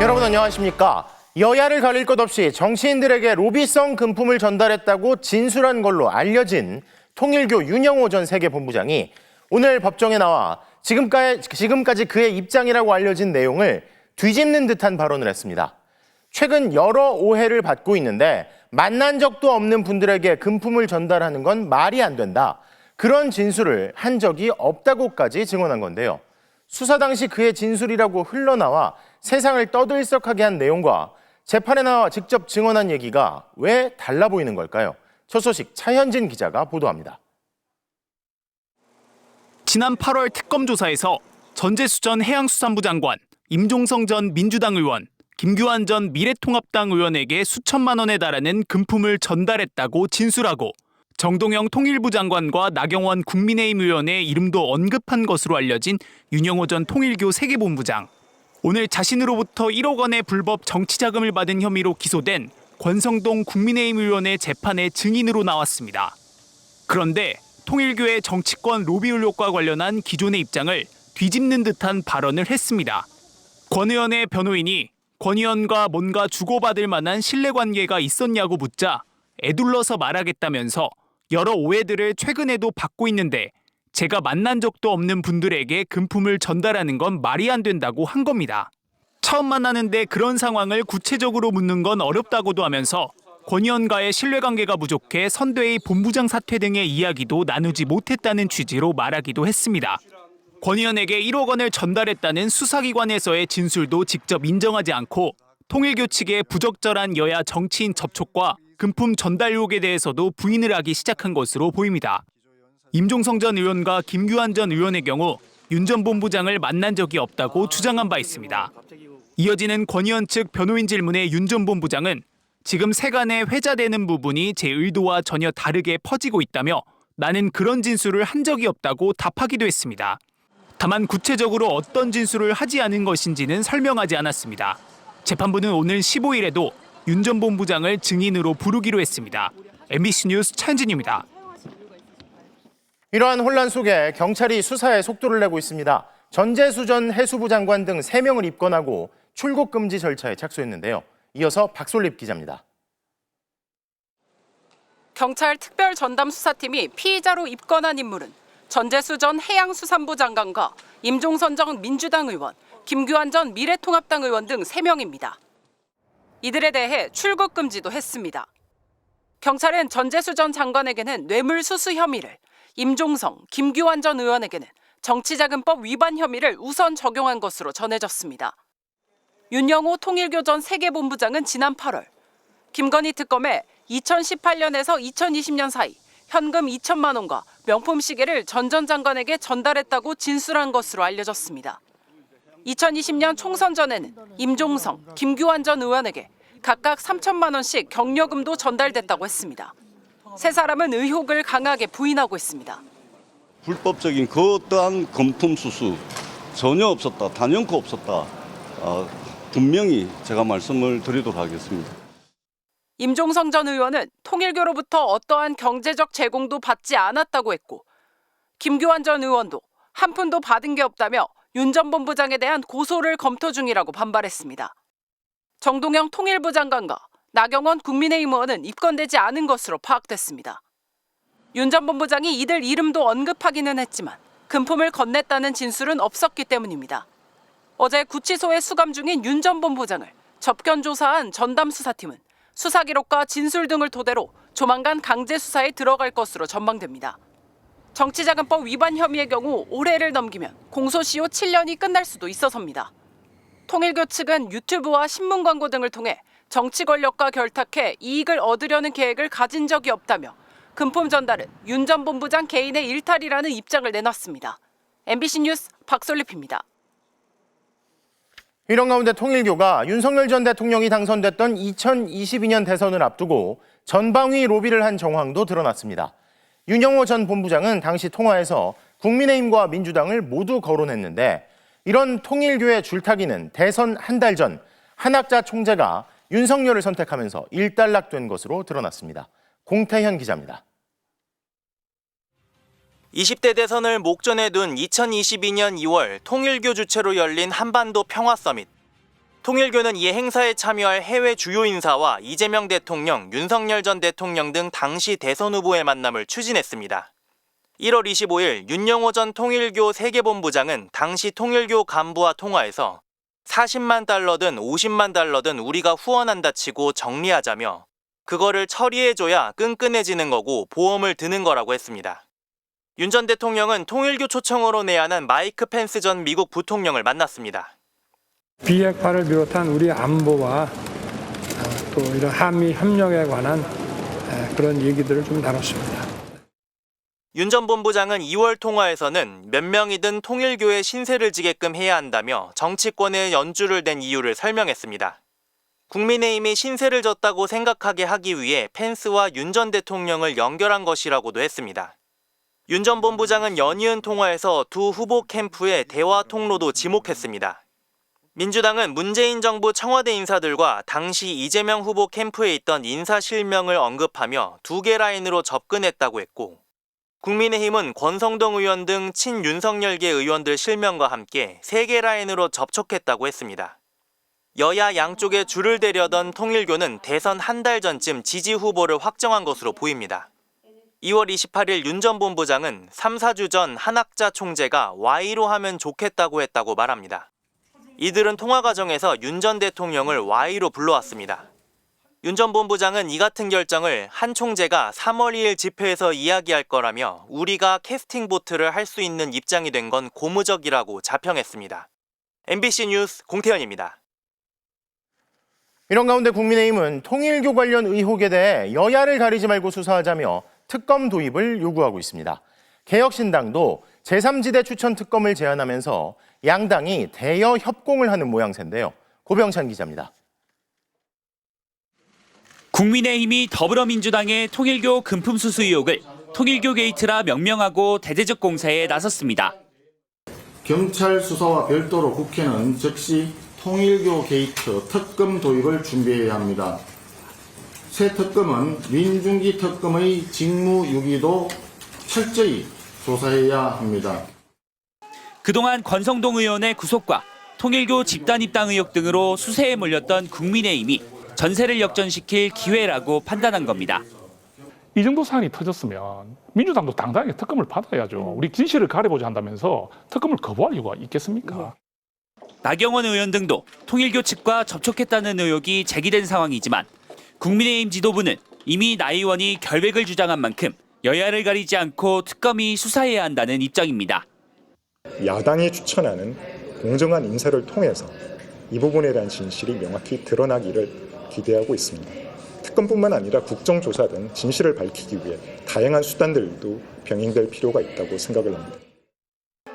여러분 안녕하십니까? 여야를 가릴 것 없이 정치인들에게 로비성 금품을 전달했다고 진술한 걸로 알려진 통일교 윤영호 전 세계본부장이 오늘 법정에 나와 지금까지 그의 입장이라고 알려진 내용을 뒤집는 듯한 발언을 했습니다. 최근 여러 오해를 받고 있는데 만난 적도 없는 분들에게 금품을 전달하는 건 말이 안 된다. 그런 진술을 한 적이 없다고까지 증언한 건데요. 수사 당시 그의 진술이라고 흘러나와 세상을 떠들썩하게 한 내용과 재판에 나와 직접 증언한 얘기가 왜 달라 보이는 걸까요? 첫 소식 차현진 기자가 보도합니다. 지난 8월 특검 조사에서 전재수 전 해양수산부 장관, 임종성 전 민주당 의원, 김규환 전 미래통합당 의원에게 수천만 원에 달하는 금품을 전달했다고 진술하고 정동영 통일부 장관과 나경원 국민의힘 의원의 이름도 언급한 것으로 알려진 윤영호 전 통일교 세계본부장. 오늘 자신으로부터 1억 원의 불법 정치자금을 받은 혐의로 기소된 권성동 국민의힘 의원의 재판에 증인으로 나왔습니다. 그런데 통일교의 정치권 로비 의혹과 관련한 기존의 입장을 뒤집는 듯한 발언을 했습니다. 권 의원의 변호인이 권 의원과 뭔가 주고받을 만한 신뢰관계가 있었냐고 묻자 에둘러서 말하겠다면서 여러 오해들을 최근에도 받고 있는데 제가 만난 적도 없는 분들에게 금품을 전달하는 건 말이 안 된다고 한 겁니다. 처음 만나는데 그런 상황을 구체적으로 묻는 건 어렵다고도 하면서 권 의원과의 신뢰관계가 부족해 선대위 본부장 사퇴 등의 이야기도 나누지 못했다는 취지로 말하기도 했습니다. 권 의원에게 1억 원을 전달했다는 수사기관에서의 진술도 직접 인정하지 않고 통일교 측의 부적절한 여야 정치인 접촉과 금품 전달 의혹에 대해서도 부인을 하기 시작한 것으로 보입니다. 임종성 전 의원과 김규환 전 의원의 경우 윤 전 본부장을 만난 적이 없다고 주장한 바 있습니다. 이어지는 권 의원 측 변호인 질문에 윤 전 본부장은 지금 세간에 회자되는 부분이 제 의도와 전혀 다르게 퍼지고 있다며 나는 그런 진술을 한 적이 없다고 답하기도 했습니다. 다만 구체적으로 어떤 진술을 하지 않은 것인지는 설명하지 않았습니다. 재판부는 오늘 15일에도 윤 전 본부장을 증인으로 부르기로 했습니다. MBC 뉴스 차현진입니다. 이러한 혼란 속에 경찰이 수사에 속도를 내고 있습니다. 전재수 전 해수부 장관 등 3명을 입건하고 출국 금지 절차에 착수했는데요. 이어서 박솔립 기자입니다. 경찰 특별전담수사팀이 피의자로 입건한 인물은 전재수 전 해양수산부 장관과 임종선 전 민주당 의원, 김규환 전 미래통합당 의원 등 3명입니다. 이들에 대해 출국 금지도 했습니다. 경찰은 전재수 전 장관에게는 뇌물수수 혐의를, 임종성, 김규환 전 의원에게는 정치자금법 위반 혐의를 우선 적용한 것으로 전해졌습니다. 윤영호 통일교 전 세계본부장은 지난 8월 김건희 특검에 2018년에서 2020년 사이 현금 2천만 원과 명품 시계를 전 장관에게 전달했다고 진술한 것으로 알려졌습니다. 2020년 총선 전에는 임종성, 김규환 전 의원에게 각각 3천만 원씩 경력금도 전달됐다고 했습니다. 세 사람은 의혹을 강하게 부인하고 있습니다. 불법적인 그 어떠한 금품 수수 전혀 없었다, 단연코 없었다. 분명히 제가 말씀을 드리도록 하겠습니다. 임종성 전 의원은 통일교로부터 어떠한 경제적 제공도 받지 않았다고 했고 김규환 전 의원도 한 푼도 받은 게 없다며 윤 전 본부장에 대한 고소를 검토 중이라고 반발했습니다. 정동영 통일부 장관과 나경원 국민의힘 의원은 입건되지 않은 것으로 파악됐습니다. 윤 전 본부장이 이들 이름도 언급하기는 했지만 금품을 건넸다는 진술은 없었기 때문입니다. 어제 구치소에 수감 중인 윤 전 본부장을 접견 조사한 전담수사팀은 수사 기록과 진술 등을 토대로 조만간 강제 수사에 들어갈 것으로 전망됩니다. 정치자금법 위반 혐의의 경우 올해를 넘기면 공소시효 7년이 끝날 수도 있어서입니다. 통일교 측은 유튜브와 신문 광고 등을 통해 정치 권력과 결탁해 이익을 얻으려는 계획을 가진 적이 없다며 금품 전달은 윤 전 본부장 개인의 일탈이라는 입장을 내놨습니다. MBC 뉴스 박솔립입니다. 이런 가운데 통일교가 윤석열 전 대통령이 당선됐던 2022년 대선을 앞두고 전방위 로비를 한 정황도 드러났습니다. 윤영호 전 본부장은 당시 통화에서 국민의힘과 민주당을 모두 거론했는데 이런 통일교의 줄타기는 대선 한 달 전 한학자 총재가 윤석열을 선택하면서 일단락된 것으로 드러났습니다. 공태현 기자입니다. 20대 대선을 목전에 둔 2022년 2월 통일교 주최로 열린 한반도 평화 서밋. 통일교는 이 행사에 참여할 해외 주요 인사와 이재명 대통령, 윤석열 전 대통령 등 당시 대선 후보의 만남을 추진했습니다. 1월 25일 윤영호 전 통일교 세계본부장은 당시 통일교 간부와 통화에서 40만 달러든 50만 달러든 우리가 후원한다 치고 정리하자며 그거를 처리해줘야 끈끈해지는 거고 보험을 드는 거라고 했습니다. 윤 전 대통령은 통일교 초청으로 내한한 마이크 펜스 전 미국 부통령을 만났습니다. 비핵화를 비롯한 우리 안보와 또 이런 한미 협력에 관한 그런 얘기들을 좀 나눴습니다. 윤 전 본부장은 2월 통화에서는 몇 명이든 통일교에 신세를 지게끔 해야 한다며 정치권에 연주를 댄 이유를 설명했습니다. 국민의힘이 신세를 졌다고 생각하게 하기 위해 펜스와 윤 전 대통령을 연결한 것이라고도 했습니다. 윤 전 본부장은 연이은 통화에서 두 후보 캠프의 대화 통로도 지목했습니다. 민주당은 문재인 정부 청와대 인사들과 당시 이재명 후보 캠프에 있던 인사 실명을 언급하며 두 개 라인으로 접근했다고 했고, 국민의힘은 권성동 의원 등 친윤석열계 의원들 실명과 함께 세 개 라인으로 접촉했다고 했습니다. 여야 양쪽에 줄을 대려던 통일교는 대선 한 달 전쯤 지지 후보를 확정한 것으로 보입니다. 2월 28일 윤 전 본부장은 3, 4주 전 한학자 총재가 Y로 하면 좋겠다고 했다고 말합니다. 이들은 통화 과정에서 윤 전 대통령을 Y로 불러왔습니다. 윤 전 본부장은 이 같은 결정을 한 총재가 3월 2일 집회에서 이야기할 거라며 우리가 캐스팅 보트를 할 수 있는 입장이 된 건 고무적이라고 자평했습니다. MBC 뉴스 공태현입니다. 이런 가운데 국민의힘은 통일교 관련 의혹에 대해 여야를 가리지 말고 수사하자며 특검 도입을 요구하고 있습니다. 개혁신당도 제3지대 추천 특검을 제안하면서 양당이 대여 협공을 하는 모양새인데요. 고병찬 기자입니다. 국민의힘이 더불어민주당의 통일교 금품수수 의혹을 통일교 게이트라 명명하고 대대적 공세에 나섰습니다. 경찰 수사와 별도로 국회는 즉시 통일교 게이트 특검 도입을 준비해야 합니다. 새 특검은 민중기 특검의 직무유기도 철저히 조사해야 합니다. 그동안 권성동 의원의 구속과 통일교 집단 입당 의혹 등으로 수세에 몰렸던 국민의힘이 전세를 역전시킬 기회라고 판단한 겁니다. 이 정도 사안이 터졌으면 민주당도 당당하게 특검을 받아야죠. 우리 진실을 가려보자 한다면서 특검을 거부할 이유가 있겠습니까? 나경원 의원 등도 통일교 측과 접촉했다는 의혹이 제기된 상황이지만 국민의힘 지도부는 이미 나 의원이 결백을 주장한 만큼 여야를 가리지 않고 특검이 수사해야 한다는 입장입니다. 야당이 추천하는 공정한 인사를 통해서 이 부분에 대한 진실이 명확히 드러나기를 기대하고 있습니다. 특검뿐만 아니라 국정조사 등 진실을 밝히기 위해 다양한 수단들도 병행될 필요가 있다고 생각을 합니다.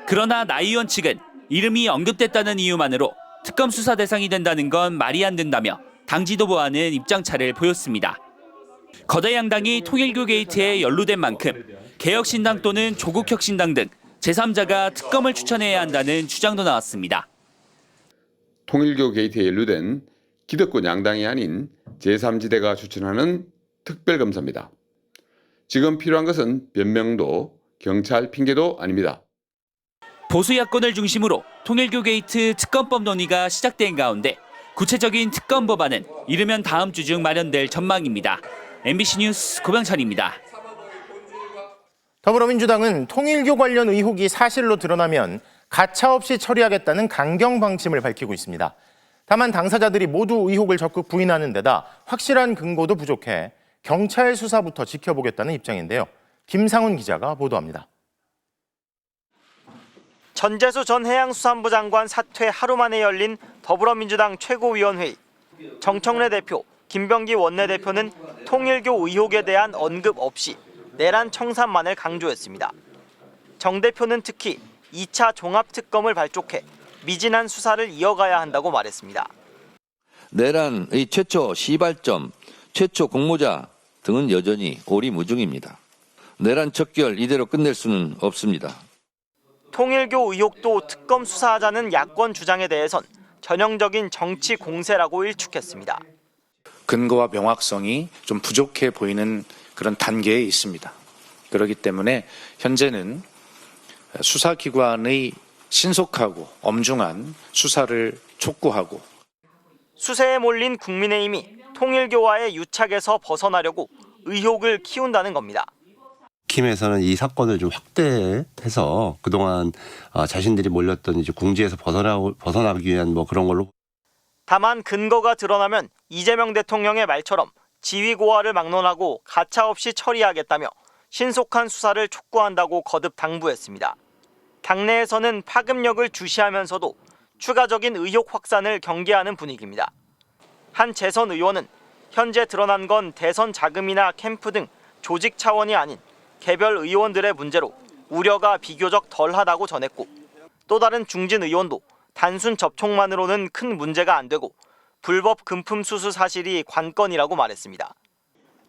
그러나 나 의원 측은 이름이 언급됐다는 이유만으로 특검 수사 대상이 된다는 건 말이 안 된다며 당 지도부와는 입장차를 보였습니다. 거대 양당이 통일교 게이트에 연루된 만큼 개혁신당 또는 조국혁신당 등 제3자가 특검을 추천해야 한다는 주장도 나왔습니다. 통일교 게이트에 연루된 기득권 양당이 아닌 제3지대가 추천하는 특별검사입니다. 지금 필요한 것은 변명도 경찰 핑계도 아닙니다. 보수 야권을 중심으로 통일교 게이트 특검법 논의가 시작된 가운데 구체적인 특검 법안은 이르면 다음 주 중 마련될 전망입니다. MBC 뉴스 고병찬입니다. 더불어민주당은 통일교 관련 의혹이 사실로 드러나면 가차없이 처리하겠다는 강경 방침을 밝히고 있습니다. 다만 당사자들이 모두 의혹을 적극 부인하는 데다 확실한 근거도 부족해 경찰 수사부터 지켜보겠다는 입장인데요. 김상훈 기자가 보도합니다. 전재수 전 해양수산부 장관 사퇴 하루 만에 열린 더불어민주당 최고위원회의. 정청래 대표, 김병기 원내대표는 통일교 의혹에 대한 언급 없이 내란 청산만을 강조했습니다. 정 대표는 특히 2차 종합특검을 발족해 미진한 수사를 이어가야 한다고 말했습니다. 내란의 최초 시발점, 최초 공모자 등은 여전히 오리무중입니다. 내란 척결 이대로 끝낼 수는 없습니다. 통일교 의혹도 특검 수사하자는 야권 주장에 대해선 전형적인 정치 공세라고 일축했습니다. 근거와 명확성이 좀 부족해 보이는 그런 단계에 있습니다. 그렇기 때문에 현재는 수사기관의 신속하고 엄중한 수사를 촉구하고 수세에 몰린 국민의힘이 통일교와의 유착에서 벗어나려고 의혹을 키운다는 겁니다. 국힘에서는 이 사건을 좀 확대해서 그동안 자신들이 몰렸던 이제 궁지에서 벗어나기 위한 뭐 그런 걸로. 다만 근거가 드러나면 이재명 대통령의 말처럼 지위 고하를 막론하고 가차없이 처리하겠다며 신속한 수사를 촉구한다고 거듭 당부했습니다. 당내에서는 파급력을 주시하면서도 추가적인 의혹 확산을 경계하는 분위기입니다. 한 재선 의원은 현재 드러난 건 대선 자금이나 캠프 등 조직 차원이 아닌 개별 의원들의 문제로 우려가 비교적 덜하다고 전했고, 또 다른 중진 의원도 단순 접촉만으로는 큰 문제가 안 되고 불법 금품 수수 사실이 관건이라고 말했습니다.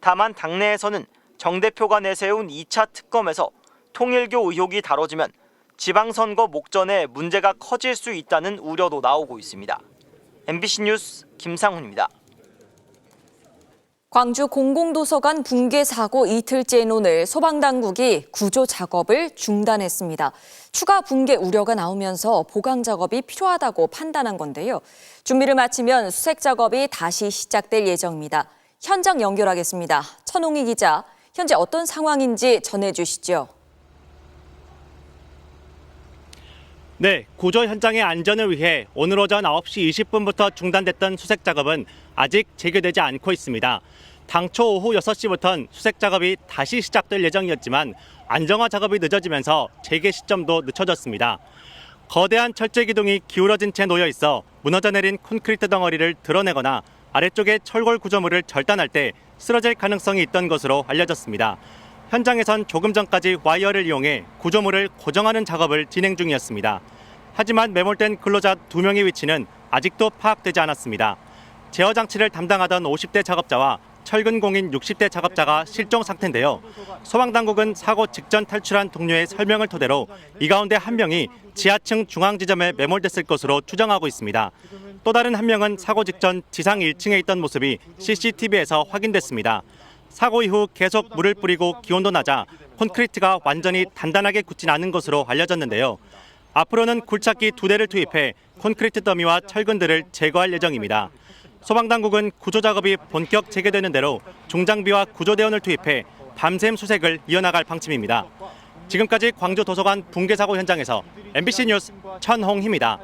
다만 당내에서는 정 대표가 내세운 2차 특검에서 통일교 의혹이 다뤄지면 지방선거 목전에 문제가 커질 수 있다는 우려도 나오고 있습니다. MBC 뉴스 김상훈입니다. 광주 공공도서관 붕괴 사고 이틀째인 오늘 소방당국이 구조 작업을 중단했습니다. 추가 붕괴 우려가 나오면서 보강 작업이 필요하다고 판단한 건데요. 준비를 마치면 수색 작업이 다시 시작될 예정입니다. 현장 연결하겠습니다. 천홍희 기자, 현재 어떤 상황인지 전해주시죠. 네, 구조 현장의 안전을 위해 오늘 오전 9시 20분부터 중단됐던 수색 작업은 아직 재개되지 않고 있습니다. 당초 오후 6시부터는 수색 작업이 다시 시작될 예정이었지만 안정화 작업이 늦어지면서 재개 시점도 늦춰졌습니다. 거대한 철제 기둥이 기울어진 채 놓여 있어 무너져 내린 콘크리트 덩어리를 드러내거나 아래쪽에 철골 구조물을 절단할 때 쓰러질 가능성이 있던 것으로 알려졌습니다. 현장에선 조금 전까지 와이어를 이용해 구조물을 고정하는 작업을 진행 중이었습니다. 하지만 매몰된 근로자 2명의 위치는 아직도 파악되지 않았습니다. 제어 장치를 담당하던 50대 작업자와 철근 공인 60대 작업자가 실종 상태인데요. 소방당국은 사고 직전 탈출한 동료의 설명을 토대로 이 가운데 한 명이 지하층 중앙 지점에 매몰됐을 것으로 추정하고 있습니다. 또 다른 한 명은 사고 직전 지상 1층에 있던 모습이 CCTV에서 확인됐습니다. 사고 이후 계속 물을 뿌리고 기온도 낮아 콘크리트가 완전히 단단하게 굳진 않은 것으로 알려졌는데요. 앞으로는 굴착기 2대를 투입해 콘크리트 더미와 철근들을 제거할 예정입니다. 소방당국은 구조 작업이 본격 재개되는 대로 중장비와 구조대원을 투입해 밤샘 수색을 이어나갈 방침입니다. 지금까지 광주 도서관 붕괴 사고 현장에서 MBC 뉴스 천홍희입니다.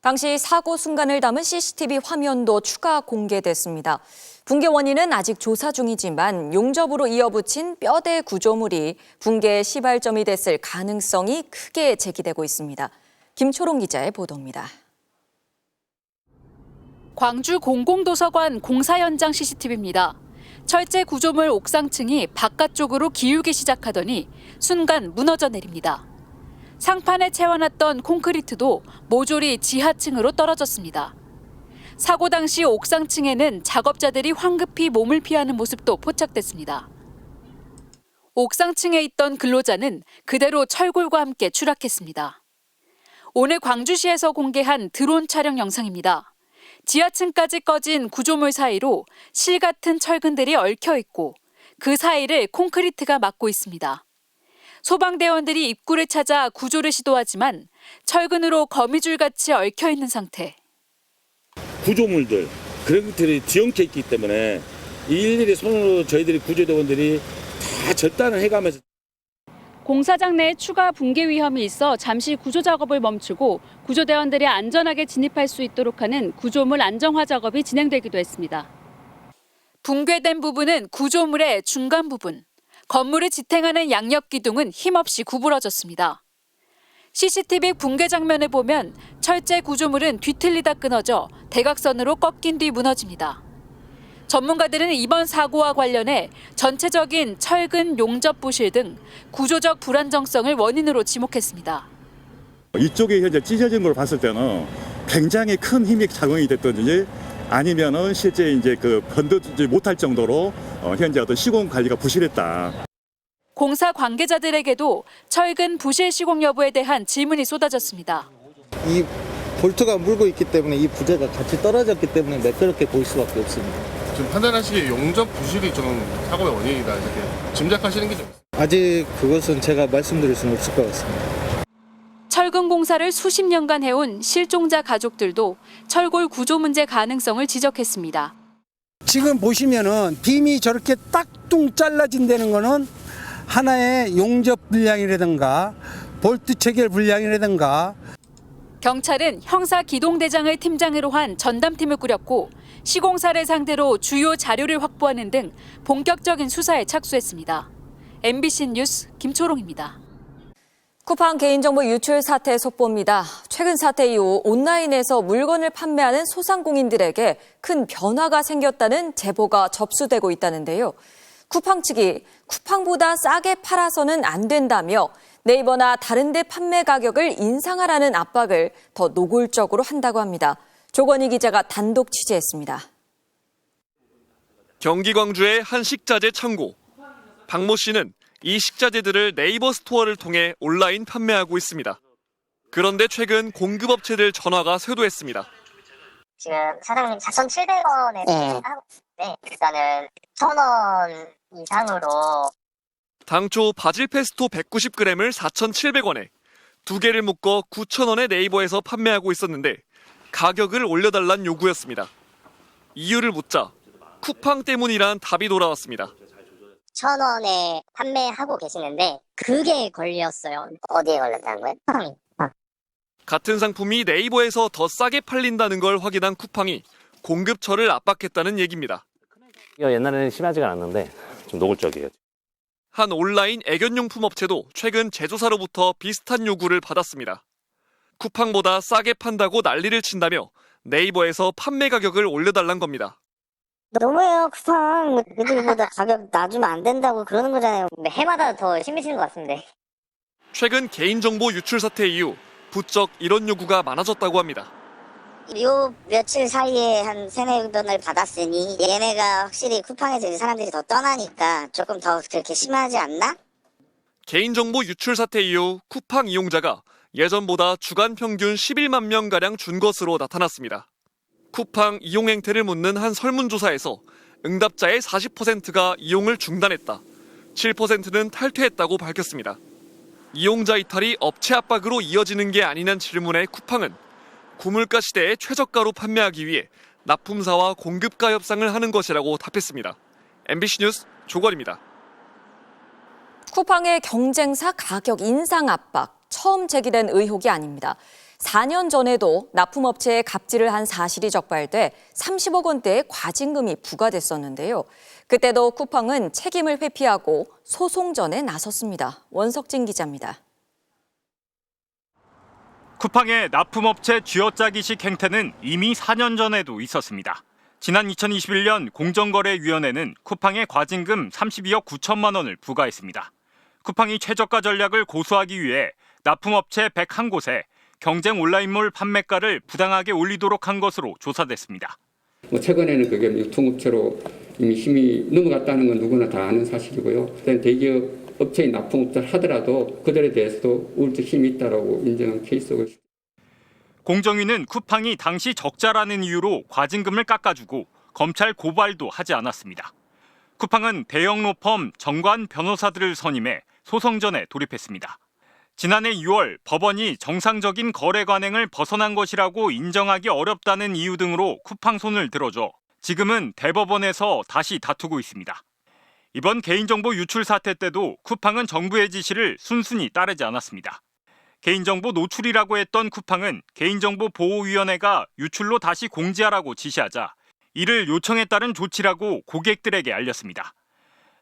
당시 사고 순간을 담은 CCTV 화면도 추가 공개됐습니다. 붕괴 원인은 아직 조사 중이지만 용접으로 이어붙인 뼈대 구조물이 붕괴의 시발점이 됐을 가능성이 크게 제기되고 있습니다. 김초롱 기자의 보도입니다. 광주 공공도서관 공사 현장 CCTV입니다. 철제 구조물 옥상층이 바깥쪽으로 기울기 시작하더니 순간 무너져 내립니다. 상판에 채워놨던 콘크리트도 모조리 지하층으로 떨어졌습니다. 사고 당시 옥상층에는 작업자들이 황급히 몸을 피하는 모습도 포착됐습니다. 옥상층에 있던 근로자는 그대로 철골과 함께 추락했습니다. 오늘 광주시에서 공개한 드론 촬영 영상입니다. 지하층까지 꺼진 구조물 사이로 실 같은 철근들이 얽혀 있고 그 사이를 콘크리트가 막고 있습니다. 소방대원들이 입구를 찾아 구조를 시도하지만 철근으로 거미줄같이 얽혀 있는 상태. 구조물들 그런 것들이 뒤엉켜 있기 때문에 일일이 손으로 저희들이 구조대원들이 다 절단을 해가면서. 공사장 내에 추가 붕괴 위험이 있어 잠시 구조 작업을 멈추고 구조대원들이 안전하게 진입할 수 있도록 하는 구조물 안정화 작업이 진행되기도 했습니다. 붕괴된 부분은 구조물의 중간 부분, 건물을 지탱하는 양옆 기둥은 힘없이 구부러졌습니다. CCTV 붕괴 장면을 보면 철제 구조물은 뒤틀리다 끊어져 대각선으로 꺾인 뒤 무너집니다. 전문가들은 이번 사고와 관련해 전체적인 철근 용접 부실 등 구조적 불안정성을 원인으로 지목했습니다. 이쪽에 현재 찢어진 걸 봤을 때는 굉장히 큰 힘이 작용이 됐든지 아니면은 실제 이제 건드지 못할 정도로 현재 어떤 시공 관리가 부실했다. 공사 관계자들에게도 철근 부실 시공 여부에 대한 질문이 쏟아졌습니다. 이 볼트가 물고 있기 때문에 이 부재가 같이 떨어졌기 때문에 매끄럽게 보일 수밖에 없습니다. 지금 판단하시기에 용접 부실이 좀 사고의 원인이다 이렇게 짐작하시는 게 좀 있어요? 아직 그것은 제가 말씀드릴 수는 없을 것 같습니다. 철근 공사를 수십 년간 해온 실종자 가족들도 철골 구조 문제 가능성을 지적했습니다. 지금 보시면은 빔이 저렇게 딱뚱 잘라진다는 거는 하나의 용접 불량이라든가 볼트 체결 불량이라든가. 경찰은 형사 기동대장을 팀장으로 한 전담팀을 꾸렸고 시공사를 상대로 주요 자료를 확보하는 등 본격적인 수사에 착수했습니다. MBC 뉴스 김초롱입니다. 쿠팡 개인정보 유출 사태 속보입니다. 최근 사태 이후 온라인에서 물건을 판매하는 소상공인들에게 큰 변화가 생겼다는 제보가 접수되고 있다는데요. 쿠팡 측이 쿠팡보다 싸게 팔아서는 안 된다며 네이버나 다른 데 판매 가격을 인상하라는 압박을 더 노골적으로 한다고 합니다. 조건희 기자가 단독 취재했습니다. 경기 광주의 한 식자재 창고. 박모 씨는 이 식자재들을 네이버 스토어를 통해 온라인 판매하고 있습니다. 그런데 최근 공급업체들 전화가 쇄도했습니다. 지금 사장님 4,700원에 하고 있는데 일단은 1,000원 이상으로. 당초 바질 페스토 190g을 4,700원에, 2개를 묶어 9,000원에 네이버에서 판매하고 있었는데 가격을 올려달란 요구였습니다. 이유를 묻자 쿠팡 때문이란 답이 돌아왔습니다. 1,000원에 판매하고 계시는데 그게 걸렸어요. 어디에 걸렸다는 거예요? 쿠팡이. 같은 상품이 네이버에서 더 싸게 팔린다는 걸 확인한 쿠팡이 공급처를 압박했다는 얘기입니다. 옛날에는 심하지가 않았는데 좀 노골적이에요. 한 온라인 애견용품 업체도 최근 제조사로부터 비슷한 요구를 받았습니다. 쿠팡보다 싸게 판다고 난리를 친다며 네이버에서 판매 가격을 올려달란 겁니다. 너무해요. 쿠팡 애들보다 가격 낮으면 안 된다고 그러는 거잖아요. 해마다 더 심해지는 것 같은데. 최근 개인정보 유출 사태 이후 부쩍 이런 요구가 많아졌다고 합니다. 요 며칠 사이에 한 3-4번을 받았으니 얘네가 확실히 쿠팡에서 이제 사람들이 더 떠나니까 조금 더 그렇게 심하지 않나? 개인정보 유출 사태 이후 쿠팡 이용자가 예전보다 주간 평균 11만 명가량 준 것으로 나타났습니다. 쿠팡 이용 행태를 묻는 한 설문조사에서 응답자의 40%가 이용을 중단했다, 7%는 탈퇴했다고 밝혔습니다. 이용자 이탈이 업체 압박으로 이어지는 게 아니냐는 질문에 쿠팡은 고물가 시대에 최저가로 판매하기 위해 납품사와 공급가 협상을 하는 것이라고 답했습니다. MBC 뉴스 조건입니다. 쿠팡의 경쟁사 가격 인상 압박, 처음 제기된 의혹이 아닙니다. 4년 전에도 납품업체에 갑질을 한 사실이 적발돼 30억 원대의 과징금이 부과됐었는데요. 그때도 쿠팡은 책임을 회피하고 소송전에 나섰습니다. 원석진 기자입니다. 쿠팡의 납품업체 쥐어짜기식 행태는 이미 4년 전에도 있었습니다. 지난 2021년 공정거래위원회는 쿠팡에 과징금 32억 9천만 원을 부과했습니다. 쿠팡이 최저가 전략을 고수하기 위해 납품업체 101곳에 경쟁 온라인몰 판매가를 부당하게 올리도록 한 것으로 조사됐습니다. 최근에는 그게 유통업체로 이미 힘이 넘어갔다는 건 누구나 다 아는 사실이고요. 대기업 업체인 납품업체를 하더라도 그들에 대해서도 우울적 힘이 있다라고 인정한 케이스고. 공정위는 쿠팡이 당시 적자라는 이유로 과징금을 깎아주고 검찰 고발도 하지 않았습니다. 쿠팡은 대형 로펌 정관 변호사들을 선임해 소송전에 돌입했습니다. 지난해 6월 법원이 정상적인 거래 관행을 벗어난 것이라고 인정하기 어렵다는 이유 등으로 쿠팡 손을 들어줘 지금은 대법원에서 다시 다투고 있습니다. 이번 개인정보 유출 사태 때도 쿠팡은 정부의 지시를 순순히 따르지 않았습니다. 개인정보 노출이라고 했던 쿠팡은 개인정보보호위원회가 유출로 다시 공지하라고 지시하자 이를 요청에 따른 조치라고 고객들에게 알렸습니다.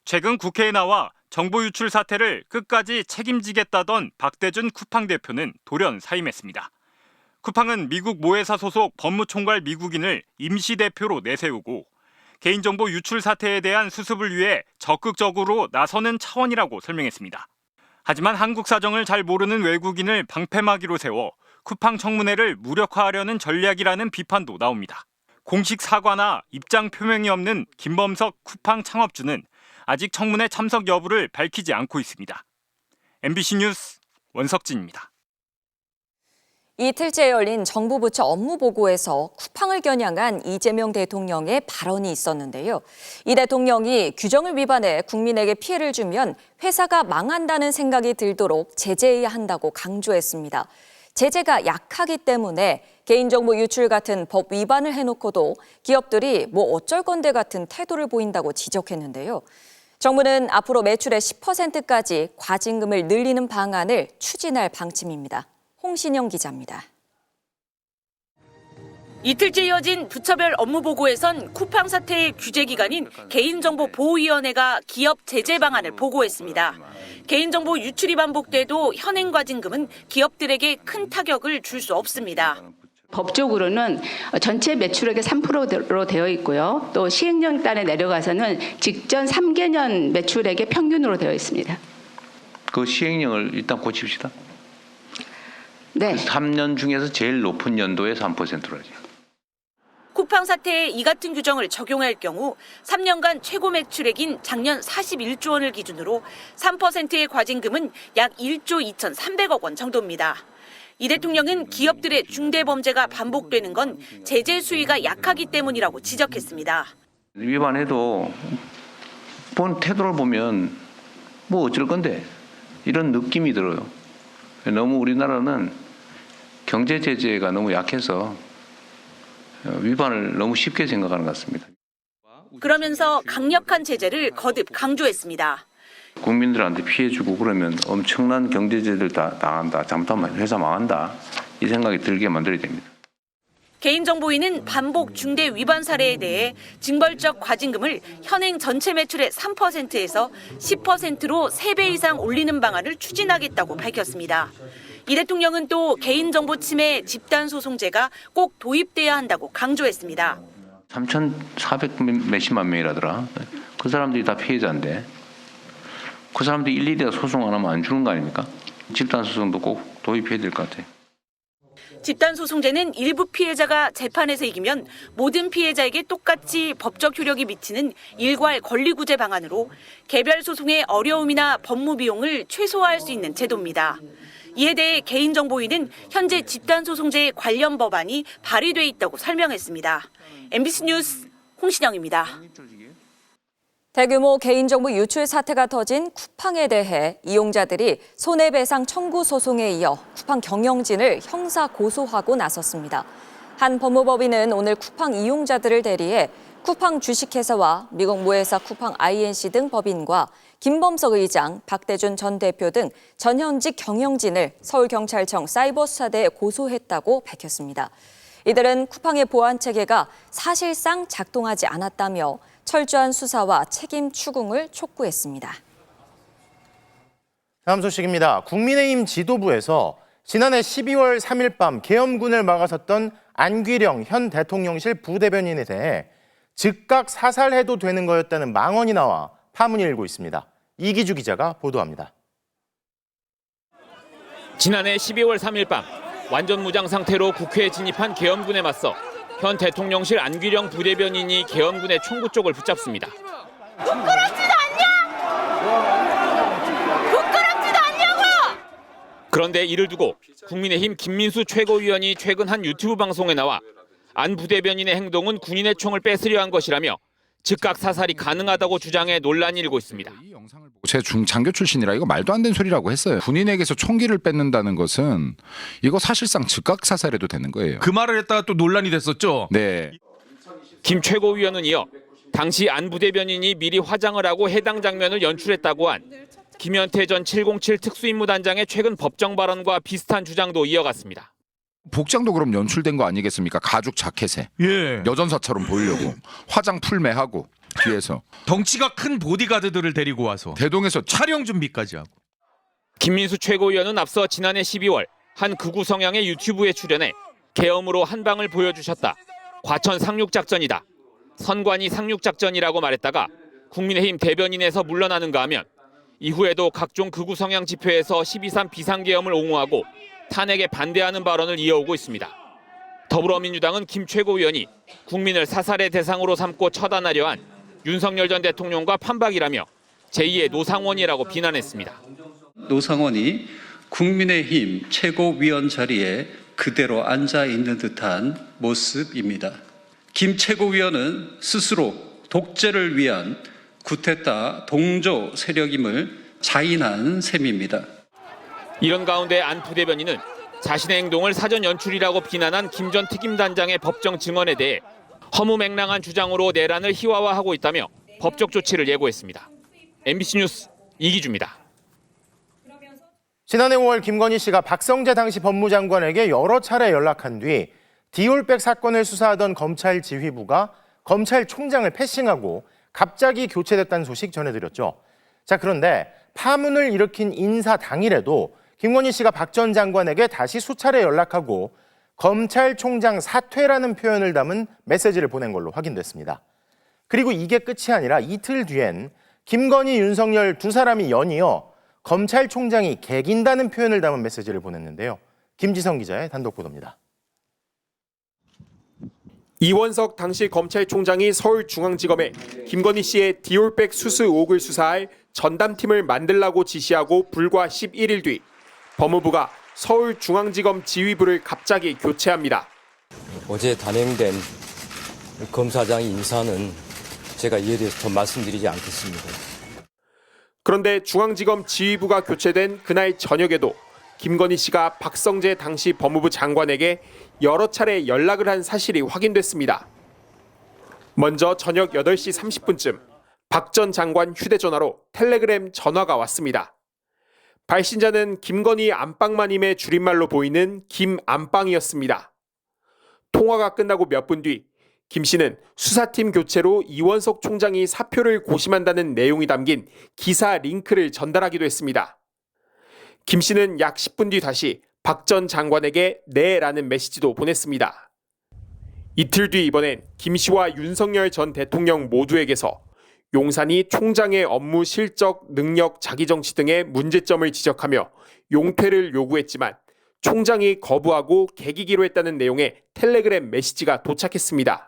최근 국회에 나와 정보 유출 사태를 끝까지 책임지겠다던 박대준 쿠팡 대표는 돌연 사임했습니다. 쿠팡은 미국 모회사 소속 법무총괄 미국인을 임시대표로 내세우고 개인정보 유출 사태에 대한 수습을 위해 적극적으로 나서는 차원이라고 설명했습니다. 하지만 한국 사정을 잘 모르는 외국인을 방패막이로 세워 쿠팡 청문회를 무력화하려는 전략이라는 비판도 나옵니다. 공식 사과나 입장 표명이 없는 김범석 쿠팡 창업주는 아직 청문회 참석 여부를 밝히지 않고 있습니다. MBC 뉴스 원석진입니다. 이틀째 열린 정부 부처 업무보고에서 쿠팡을 겨냥한 이재명 대통령의 발언이 있었는데요. 이 대통령이 규정을 위반해 국민에게 피해를 주면 회사가 망한다는 생각이 들도록 제재해야 한다고 강조했습니다. 제재가 약하기 때문에 개인정보 유출 같은 법 위반을 해놓고도 기업들이 뭐 어쩔 건데 같은 태도를 보인다고 지적했는데요. 정부는 앞으로 매출의 10%까지 과징금을 늘리는 방안을 추진할 방침입니다. 홍신영 기자입니다. 이틀째 이어진 부처별 업무보고에선 쿠팡 사태의 규제기관인 개인정보보호위원회가 기업 제재 방안을 보고했습니다. 개인정보 유출이 반복돼도 현행 과징금은 기업들에게 큰 타격을 줄 수 없습니다. 법적으로는 전체 매출액의 3%로 되어 있고요. 또 시행령단에 내려가서는 직전 3개년 매출액의 평균으로 되어 있습니다. 그 시행령을 일단 고칩시다. 네. 3년 중에서 제일 높은 연도에 3%라죠. 쿠팡 사태에 이 같은 규정을 적용할 경우 3년간 최고 매출액인 작년 41조 원을 기준으로 3%의 과징금은 약 1조 2,300억 원 정도입니다. 이 대통령은 기업들의 중대 범죄가 반복되는 건 제재 수위가 약하기 때문이라고 지적했습니다. 위반해도 본 태도를 보면 뭐 어쩔 건데 이런 느낌이 들어요. 너무 우리나라는 경제 제재가 너무 약해서 위반을 너무 쉽게 생각하는 것 같습니다. 그러면서 강력한 제재를 거듭 강조했습니다. 국민들한테 피해 주고 그러면 엄청난 경제 제재를 다 당한다. 잘못하면 회사 망한다. 이 생각이 들게 만들어야 됩니다. 개인정보위는 반복 중대 위반 사례에 대해 징벌적 과징금을 현행 전체 매출의 3%에서 10%로 3배 이상 올리는 방안을 추진하겠다고 밝혔습니다. 이 대통령은 또 개인정보 침해 집단소송제가 꼭 도입돼야 한다고 강조했습니다. 3,400 몇십만 명이라더라. 그 사람들이 다 피해자인데 그 사람들이 일일이 다 소송 안 하면 안 주는 거 아닙니까? 집단소송도 꼭 도입해야 될 것 같아요. 집단소송제는 일부 피해자가 재판에서 이기면 모든 피해자에게 똑같이 법적 효력이 미치는 일괄 권리구제 방안으로 개별 소송의 어려움이나 법무 비용을 최소화할 수 있는 제도입니다. 이에 대해 개인정보위는 현재 집단소송제 관련 법안이 발의돼 있다고 설명했습니다. MBC 뉴스 홍신영입니다. 대규모 개인정보 유출 사태가 터진 쿠팡에 대해 이용자들이 손해배상 청구 소송에 이어 쿠팡 경영진을 형사 고소하고 나섰습니다. 한 법무법인은 오늘 쿠팡 이용자들을 대리해 쿠팡 주식회사와 미국 모회사 쿠팡 INC 등 법인과 김범석 의장, 박대준 전 대표 등 전현직 경영진을 서울경찰청 사이버수사대에 고소했다고 밝혔습니다. 이들은 쿠팡의 보안 체계가 사실상 작동하지 않았다며 철저한 수사와 책임 추궁을 촉구했습니다. 다음 소식입니다. 국민의힘 지도부에서 지난해 12월 3일 밤 계엄군을 막아섰던 안규령 현 대통령실 부대변인에 대해 즉각 사살해도 되는 거였다는 망언이 나와 파문이 일고 있습니다. 이기주 기자가 보도합니다. 지난해 12월 3일 밤 완전 무장 상태로 국회에 진입한 계엄군에 맞서 현 대통령실 안규령 부대변인이 계엄군의 총구 쪽을 붙잡습니다. 부끄럽지도 않냐? 부끄럽지도 않냐고! 그런데 이를 두고 국민의힘 김민수 최고위원이 최근 한 유튜브 방송에 나와 안 부대변인의 행동은 군인의 총을 뺏으려 한 것이라며 즉각 사살이 가능하다고 주장해 논란이 일고 있습니다. 제 중장교 출신이라 이거 말도 안 되는 소리라고 했어요. 군인에게서 총기를 뺏는다는 것은 이거 사실상 즉각 사살해도 되는 거예요. 그 말을 했다가 또 논란이 됐었죠. 네. 김 최고위원은 이어 당시 안 부대변인이 미리 화장을 하고 해당 장면을 연출했다고 한 김현태 전 707 특수임무단장의 최근 법정 발언과 비슷한 주장도 이어갔습니다. 복장도 그럼 연출된 거 아니겠습니까? 가죽 자켓에 여전사처럼 보이려고 화장 풀매하고 뒤에서 덩치가 큰 보디가드들을 데리고 와서 대동에서 촬영 준비까지 하고. 김민수 최고위원은 앞서 지난해 12월 한 극우 성향의 유튜브에 출연해 계엄으로 한 방을 보여주셨다. 과천 상륙작전이다. 선관위 상륙작전이라고 말했다가 국민의힘 대변인에서 물러나는가 하면 이후에도 각종 극우 성향 집회에서 12.3 비상계엄을 옹호하고 탄핵에 반대하는 발언을 이어오고 있습니다. 더불어민주당은 김 최고위원이 국민을 사살의 대상으로 삼고 처단하려 한 윤석열 전 대통령과 판박이라며 제2의 노상원이라고 비난했습니다. 노상원이 국민의힘 최고위원 자리에 그대로 앉아 있는 듯한 모습입니다. 김 최고위원은 스스로 독재를 위한 쿠데타 동조 세력임을 자인한 셈입니다. 이런 가운데 안 부대변인은 자신의 행동을 사전 연출이라고 비난한 김 전 특임단장의 법정 증언에 대해 허무맹랑한 주장으로 내란을 희화화하고 있다며 법적 조치를 예고했습니다. MBC 뉴스 이기주입니다. 지난해 5월 김건희 씨가 박성재 당시 법무장관에게 여러 차례 연락한 뒤 디올백 사건을 수사하던 검찰 지휘부가 검찰총장을 패싱하고 갑자기 교체됐다는 소식 전해드렸죠. 자, 그런데 파문을 일으킨 인사 당일에도 김건희 씨가 박 전 장관에게 다시 수차례 연락하고 검찰총장 사퇴라는 표현을 담은 메시지를 보낸 걸로 확인됐습니다. 그리고 이게 끝이 아니라 이틀 뒤엔 김건희, 윤석열 두 사람이 연이어 검찰총장이 개긴다는 표현을 담은 메시지를 보냈는데요. 김지성 기자의 단독 보도입니다. 이원석 당시 검찰총장이 서울중앙지검에 김건희 씨의 디올백 수수 의혹을 수사할 전담팀을 만들라고 지시하고 불과 11일 뒤 법무부가 서울중앙지검 지휘부를 갑자기 교체합니다. 어제 단행된 검사장 인사는 제가 이에 대해서 더 말씀드리지 않겠습니다. 그런데 중앙지검 지휘부가 교체된 그날 저녁에도 김건희 씨가 박성재 당시 법무부 장관에게 여러 차례 연락을 한 사실이 확인됐습니다. 먼저 저녁 8시 30분쯤 박 전 장관 휴대전화로 텔레그램 전화가 왔습니다. 발신자는 김건희 안방마님의 줄임말로 보이는 김안방이었습니다. 통화가 끝나고 몇 분 뒤 김 씨는 수사팀 교체로 이원석 총장이 사표를 고심한다는 내용이 담긴 기사 링크를 전달하기도 했습니다. 김 씨는 약 10분 뒤 다시 박 전 장관에게 네라는 메시지도 보냈습니다. 이틀 뒤 이번엔 김 씨와 윤석열 전 대통령 모두에게서 용산이 총장의 업무 실적, 능력, 자기정치 등의 문제점을 지적하며 용퇴를 요구했지만 총장이 거부하고 개기기로 했다는 내용의 텔레그램 메시지가 도착했습니다.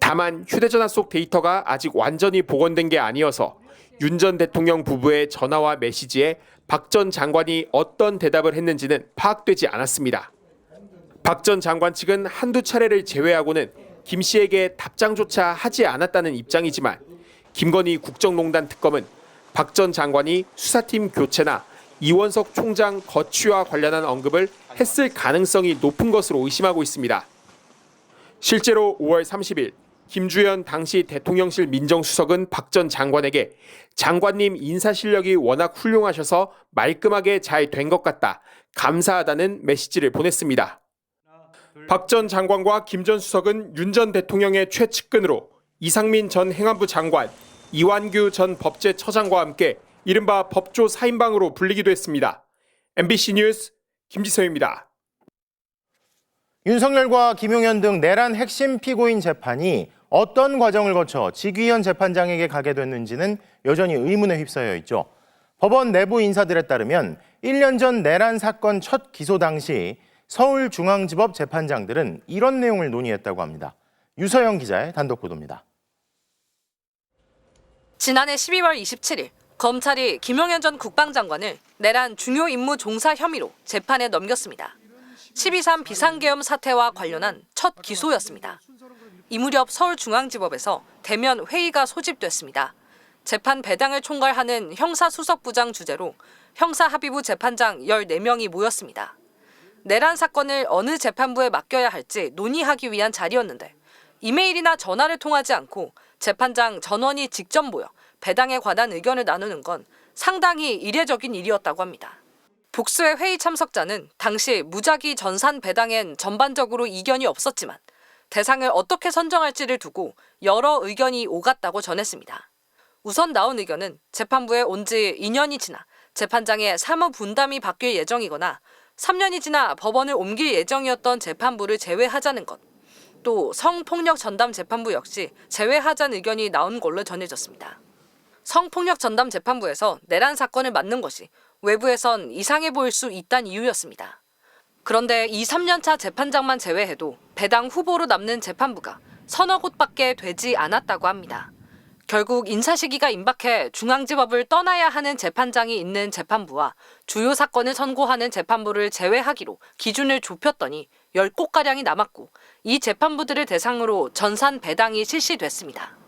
다만 휴대전화 속 데이터가 아직 완전히 복원된 게 아니어서 윤 전 대통령 부부의 전화와 메시지에 박 전 장관이 어떤 대답을 했는지는 파악되지 않았습니다. 박 전 장관 측은 한두 차례를 제외하고는 김 씨에게 답장조차 하지 않았다는 입장이지만 김건희 국정농단 특검은 박 전 장관이 수사팀 교체나 이원석 총장 거취와 관련한 언급을 했을 가능성이 높은 것으로 의심하고 있습니다. 실제로 5월 30일 김주현 당시 대통령실 민정수석은 박 전 장관에게 장관님 인사 실력이 워낙 훌륭하셔서 말끔하게 잘 된 것 같다. 감사하다는 메시지를 보냈습니다. 박 전 장관과 김 전 수석은 윤 전 대통령의 최측근으로 이상민 전 행안부 장관, 이완규 전 법제처장과 함께 이른바 법조 4인방으로 불리기도 했습니다. MBC 뉴스 김지성입니다. 윤석열과 김용현 등 내란 핵심 피고인 재판이 어떤 과정을 거쳐 지귀현 재판장에게 가게 됐는지는 여전히 의문에 휩싸여 있죠. 법원 내부 인사들에 따르면 1년 전 내란 사건 첫 기소 당시 서울중앙지법 재판장들은 이런 내용을 논의했다고 합니다. 유서영 기자의 단독 보도입니다. 지난해 12월 27일 검찰이 김용현 전 국방장관을 내란 중요 임무 종사 혐의로 재판에 넘겼습니다. 12.3 비상계엄 사태와 관련한 첫 기소였습니다. 이 무렵 서울중앙지법에서 대면 회의가 소집됐습니다. 재판 배당을 총괄하는 형사수석부장 주재로 형사합의부 재판장 14명이 모였습니다. 내란 사건을 어느 재판부에 맡겨야 할지 논의하기 위한 자리였는데 이메일이나 전화를 통하지 않고 재판장 전원이 직접 모여 배당에 관한 의견을 나누는 건 상당히 이례적인 일이었다고 합니다. 복수의 회의 참석자는 당시 무작위 전산 배당엔 전반적으로 이견이 없었지만 대상을 어떻게 선정할지를 두고 여러 의견이 오갔다고 전했습니다. 우선 나온 의견은 재판부에 온 지 2년이 지나 재판장의 사무 분담이 바뀔 예정이거나 3년이 지나 법원을 옮길 예정이었던 재판부를 제외하자는 것, 또 성폭력 전담 재판부 역시 제외하자는 의견이 나온 걸로 전해졌습니다. 성폭력 전담 재판부에서 내란 사건을 맡는 것이 외부에선 이상해 보일 수 있다는 이유였습니다. 그런데 2, 3년차 재판장만 제외해도 배당 후보로 남는 재판부가 서너 곳밖에 되지 않았다고 합니다. 결국 인사 시기가 임박해 중앙지법을 떠나야 하는 재판장이 있는 재판부와 주요 사건을 선고하는 재판부를 제외하기로 기준을 좁혔더니 10곳가량이 남았고 이 재판부들을 대상으로 전산 배당이 실시됐습니다.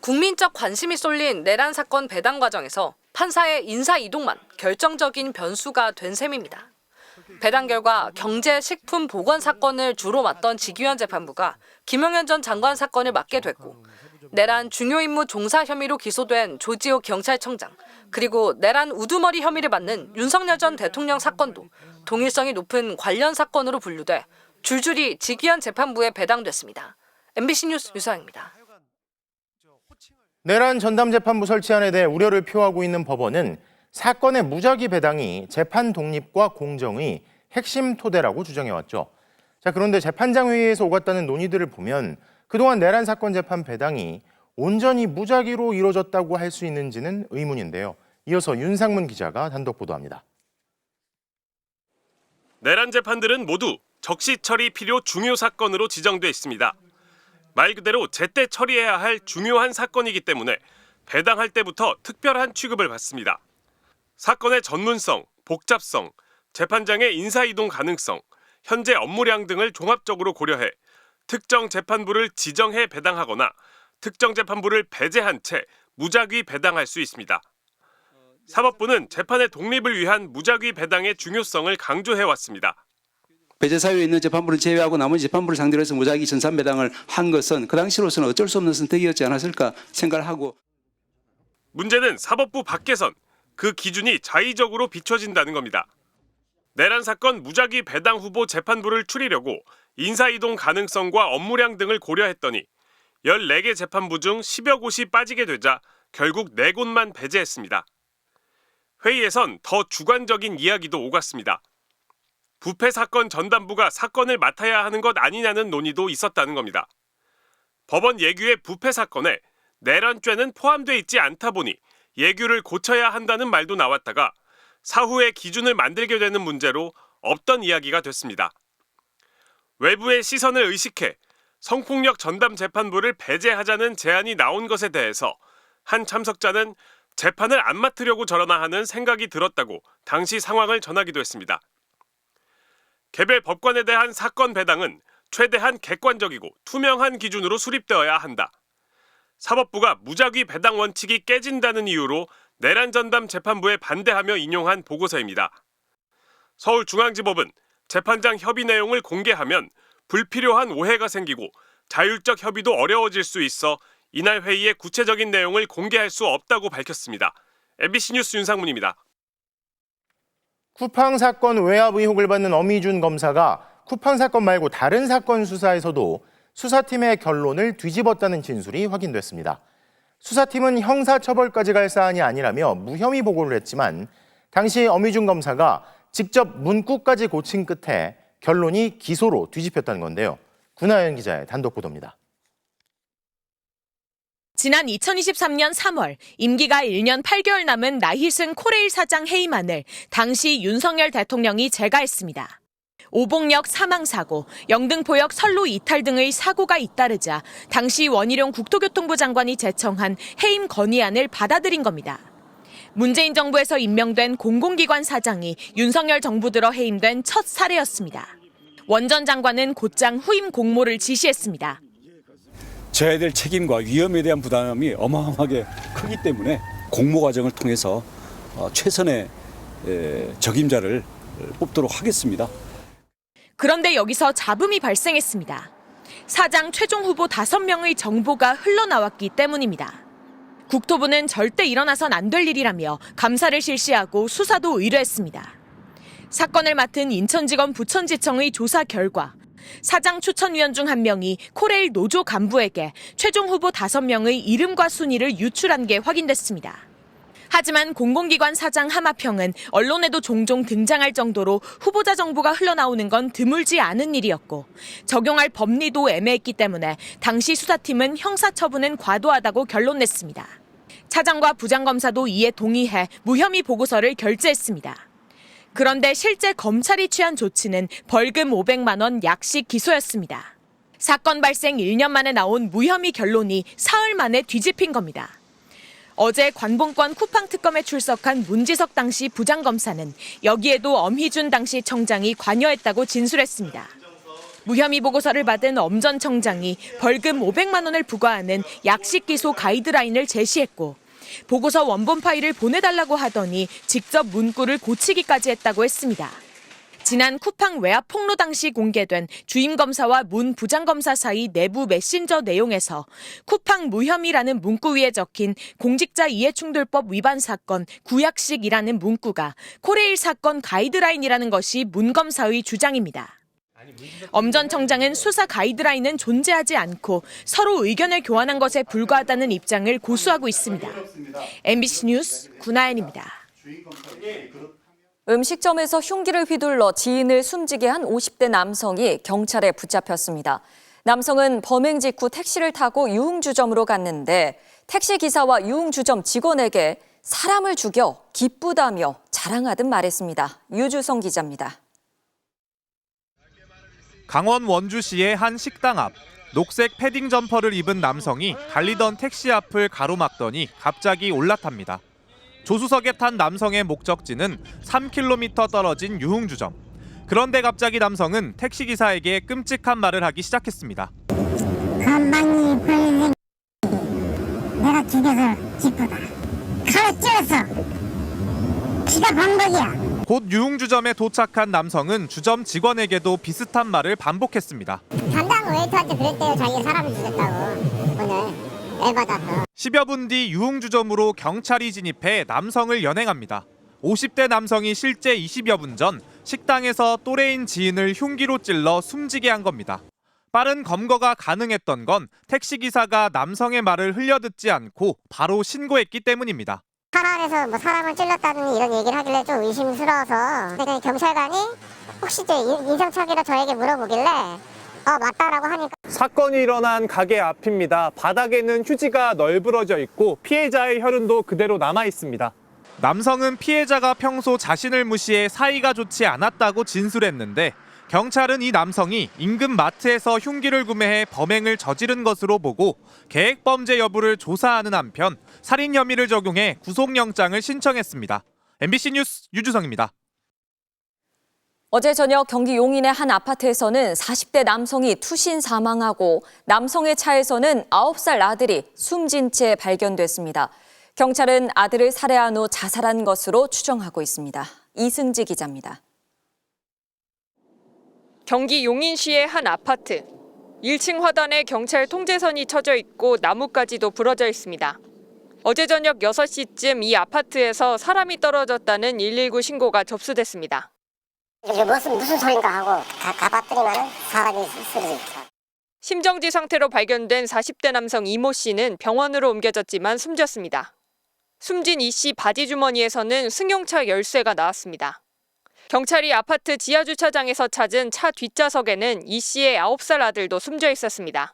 국민적 관심이 쏠린 내란 사건 배당 과정에서 판사의 인사 이동만 결정적인 변수가 된 셈입니다. 배당 결과 경제, 식품, 보건 사건을 주로 맡던 지기현 재판부가 김용현 전 장관 사건을 맡게 됐고 내란 중요 임무 종사 혐의로 기소된 조지호 경찰청장 그리고 내란 우두머리 혐의를 받는 윤석열 전 대통령 사건도 동일성이 높은 관련 사건으로 분류돼 줄줄이 지기현 재판부에 배당됐습니다. MBC 뉴스 유서영입니다. 내란 전담재판부 설치안에 대해 우려를 표하고 있는 법원은 사건의 무작위 배당이 재판 독립과 공정의 핵심 토대라고 주장해왔죠. 자, 그런데 재판장 회의에서 오갔다는 논의들을 보면 그동안 내란 사건 재판 배당이 온전히 무작위로 이루어졌다고 할 수 있는지는 의문인데요. 이어서 윤상문 기자가 단독 보도합니다. 내란 재판들은 모두 적시 처리 필요 중요 사건으로 지정돼 있습니다. 말 그대로 제때 처리해야 할 중요한 사건이기 때문에 배당할 때부터 특별한 취급을 받습니다. 사건의 전문성, 복잡성, 재판장의 인사이동 가능성, 현재 업무량 등을 종합적으로 고려해 특정 재판부를 지정해 배당하거나 특정 재판부를 배제한 채 무작위 배당할 수 있습니다. 사법부는 재판의 독립을 위한 무작위 배당의 중요성을 강조해왔습니다. 배제 사유에 있는 재판부를 제외하고 나머지 재판부를 상대로 해서 무작위 전산 배당을 한 것은 그 당시로서는 어쩔 수 없는 선택이었지 않았을까 생각을 하고 문제는 사법부 밖에선 그 기준이 자의적으로 비춰진다는 겁니다. 내란 사건 무작위 배당 후보 재판부를 추리려고 인사이동 가능성과 업무량 등을 고려했더니 14개 재판부 중 10여 곳이 빠지게 되자 결국 4곳만 배제했습니다. 회의에선 더 주관적인 이야기도 오갔습니다. 부패 사건 전담부가 사건을 맡아야 하는 것 아니냐는 논의도 있었다는 겁니다. 법원 예규의 부패 사건에 내란죄는 포함돼 있지 않다 보니 예규를 고쳐야 한다는 말도 나왔다가 사후에 기준을 만들게 되는 문제로 없던 이야기가 됐습니다. 외부의 시선을 의식해 성폭력 전담 재판부를 배제하자는 제안이 나온 것에 대해서 한 참석자는 재판을 안 맡으려고 저러나 하는 생각이 들었다고 당시 상황을 전하기도 했습니다. 개별 법관에 대한 사건 배당은 최대한 객관적이고 투명한 기준으로 수립되어야 한다. 사법부가 무작위 배당 원칙이 깨진다는 이유로 내란 전담 재판부에 반대하며 인용한 보고서입니다. 서울중앙지법은 재판장 협의 내용을 공개하면 불필요한 오해가 생기고 자율적 협의도 어려워질 수 있어 이날 회의의 구체적인 내용을 공개할 수 없다고 밝혔습니다. MBC 뉴스 윤상문입니다. 쿠팡 사건 외압 의혹을 받는 어미준 검사가 쿠팡 사건 말고 다른 사건 수사에서도 수사팀의 결론을 뒤집었다는 진술이 확인됐습니다. 수사팀은 형사처벌까지 갈 사안이 아니라며 무혐의 보고를 했지만 당시 어미준 검사가 직접 문구까지 고친 끝에 결론이 기소로 뒤집혔다는 건데요. 구나연 기자의 단독 보도입니다. 지난 2023년 3월 임기가 1년 8개월 남은 나희승 코레일 사장 해임안을 당시 윤석열 대통령이 제거했습니다. 오봉역 사망사고, 영등포역 선로 이탈 등의 사고가 잇따르자 당시 원희룡 국토교통부 장관이 제청한 해임 건의안을 받아들인 겁니다. 문재인 정부에서 임명된 공공기관 사장이 윤석열 정부 들어 해임된 첫 사례였습니다. 원 전 장관은 곧장 후임 공모를 지시했습니다. 져야 될 책임과 위험에 대한 부담이 어마어마하게 크기 때문에 공모 과정을 통해서 최선의 적임자를 뽑도록 하겠습니다. 그런데 여기서 잡음이 발생했습니다. 사장 최종 후보 5명의 정보가 흘러나왔기 때문입니다. 국토부는 절대 일어나선 안 될 일이라며 감사를 실시하고 수사도 의뢰했습니다. 사건을 맡은 인천지검 부천지청의 조사 결과 사장 추천위원 중 한 명이 코레일 노조 간부에게 최종 후보 5명의 이름과 순위를 유출한 게 확인됐습니다. 하지만 공공기관 사장 하마평은 언론에도 종종 등장할 정도로 후보자 정보가 흘러나오는 건 드물지 않은 일이었고 적용할 법리도 애매했기 때문에 당시 수사팀은 형사처분은 과도하다고 결론냈습니다. 차장과 부장검사도 이에 동의해 무혐의 보고서를 결재했습니다. 그런데 실제 검찰이 취한 조치는 벌금 500만 원 약식 기소였습니다. 사건 발생 1년 만에 나온 무혐의 결론이 사흘 만에 뒤집힌 겁니다. 어제 관봉권 쿠팡 특검에 출석한 문지석 당시 부장검사는 여기에도 엄희준 당시 청장이 관여했다고 진술했습니다. 무혐의 보고서를 받은 엄 전 청장이 벌금 500만 원을 부과하는 약식 기소 가이드라인을 제시했고 보고서 원본 파일을 보내달라고 하더니 직접 문구를 고치기까지 했다고 했습니다. 지난 쿠팡 외압 폭로 당시 공개된 주임 검사와 문 부장검사 사이 내부 메신저 내용에서 쿠팡 무혐의라는 문구 위에 적힌 공직자 이해충돌법 위반 사건 구약식이라는 문구가 코레일 사건 가이드라인이라는 것이 문 검사의 주장입니다. 엄 전 청장은 수사 가이드라인은 존재하지 않고 서로 의견을 교환한 것에 불과하다는 입장을 고수하고 있습니다. MBC 뉴스 구나연입니다. 음식점에서 흉기를 휘둘러 지인을 숨지게 한 50대 남성이 경찰에 붙잡혔습니다. 남성은 범행 직후 택시를 타고 유흥주점으로 갔는데 택시기사와 유흥주점 직원에게 사람을 죽여 기쁘다며 자랑하듯 말했습니다. 유주성 기자입니다. 강원 원주시의 한 식당 앞, 녹색 패딩 점퍼를 입은 남성이 달리던 택시 앞을 가로막더니 갑자기 올라탑니다. 조수석에 탄 남성의 목적지는 3km 떨어진 유흥주점. 그런데 갑자기 남성은 택시기사에게 끔찍한 말을 하기 시작했습니다. 건방이 벌린 내가 죽여서 기쁘다. 칼을 찔렀어. 피가 방법이야. 곧 유흥주점에 도착한 남성은 주점 직원에게도 비슷한 말을 반복했습니다. 담당 웨이터한테 그랬대요. 자기가 사람을 죽였다고. 오늘 열받아서. 10여 분 뒤 유흥주점으로 경찰이 진입해 남성을 연행합니다. 50대 남성이 실제 20여 분 전 식당에서 또래인 지인을 흉기로 찔러 숨지게 한 겁니다. 빠른 검거가 가능했던 건 택시기사가 남성의 말을 흘려듣지 않고 바로 신고했기 때문입니다. 하나 안에서 뭐 사람을 찔렀다는 이런 얘기를 하길래 좀 의심스러워서 경찰관이 혹시 인상착의로 저에게 물어보길래 맞다라고 하니까. 사건이 일어난 가게 앞입니다. 바닥에는 휴지가 널브러져 있고 피해자의 혈흔도 그대로 남아 있습니다. 남성은 피해자가 평소 자신을 무시해 사이가 좋지 않았다고 진술했는데 경찰은 이 남성이 인근 마트에서 흉기를 구매해 범행을 저지른 것으로 보고 계획범죄 여부를 조사하는 한편 살인 혐의를 적용해 구속영장을 신청했습니다. MBC 뉴스 유주성입니다. 어제 저녁 경기 용인의 한 아파트에서는 40대 남성이 투신 사망하고 남성의 차에서는 9살 아들이 숨진 채 발견됐습니다. 경찰은 아들을 살해한 후 자살한 것으로 추정하고 있습니다. 이승지 기자입니다. 경기 용인시의 한 아파트. 1층 화단에 경찰 통제선이 쳐져 있고 나무까지도 부러져 있습니다. 어제 저녁 6시쯤 이 아파트에서 사람이 떨어졌다는 119 신고가 접수됐습니다. 무슨 소린가 하고 가봤더니만 사람이 쓰러져 있다. 심정지 상태로 발견된 40대 남성 이모 씨는 병원으로 옮겨졌지만 숨졌습니다. 숨진 이 씨 바지 주머니에서는 승용차 열쇠가 나왔습니다. 경찰이 아파트 지하주차장에서 찾은 차 뒷좌석에는 이 씨의 9살 아들도 숨져 있었습니다.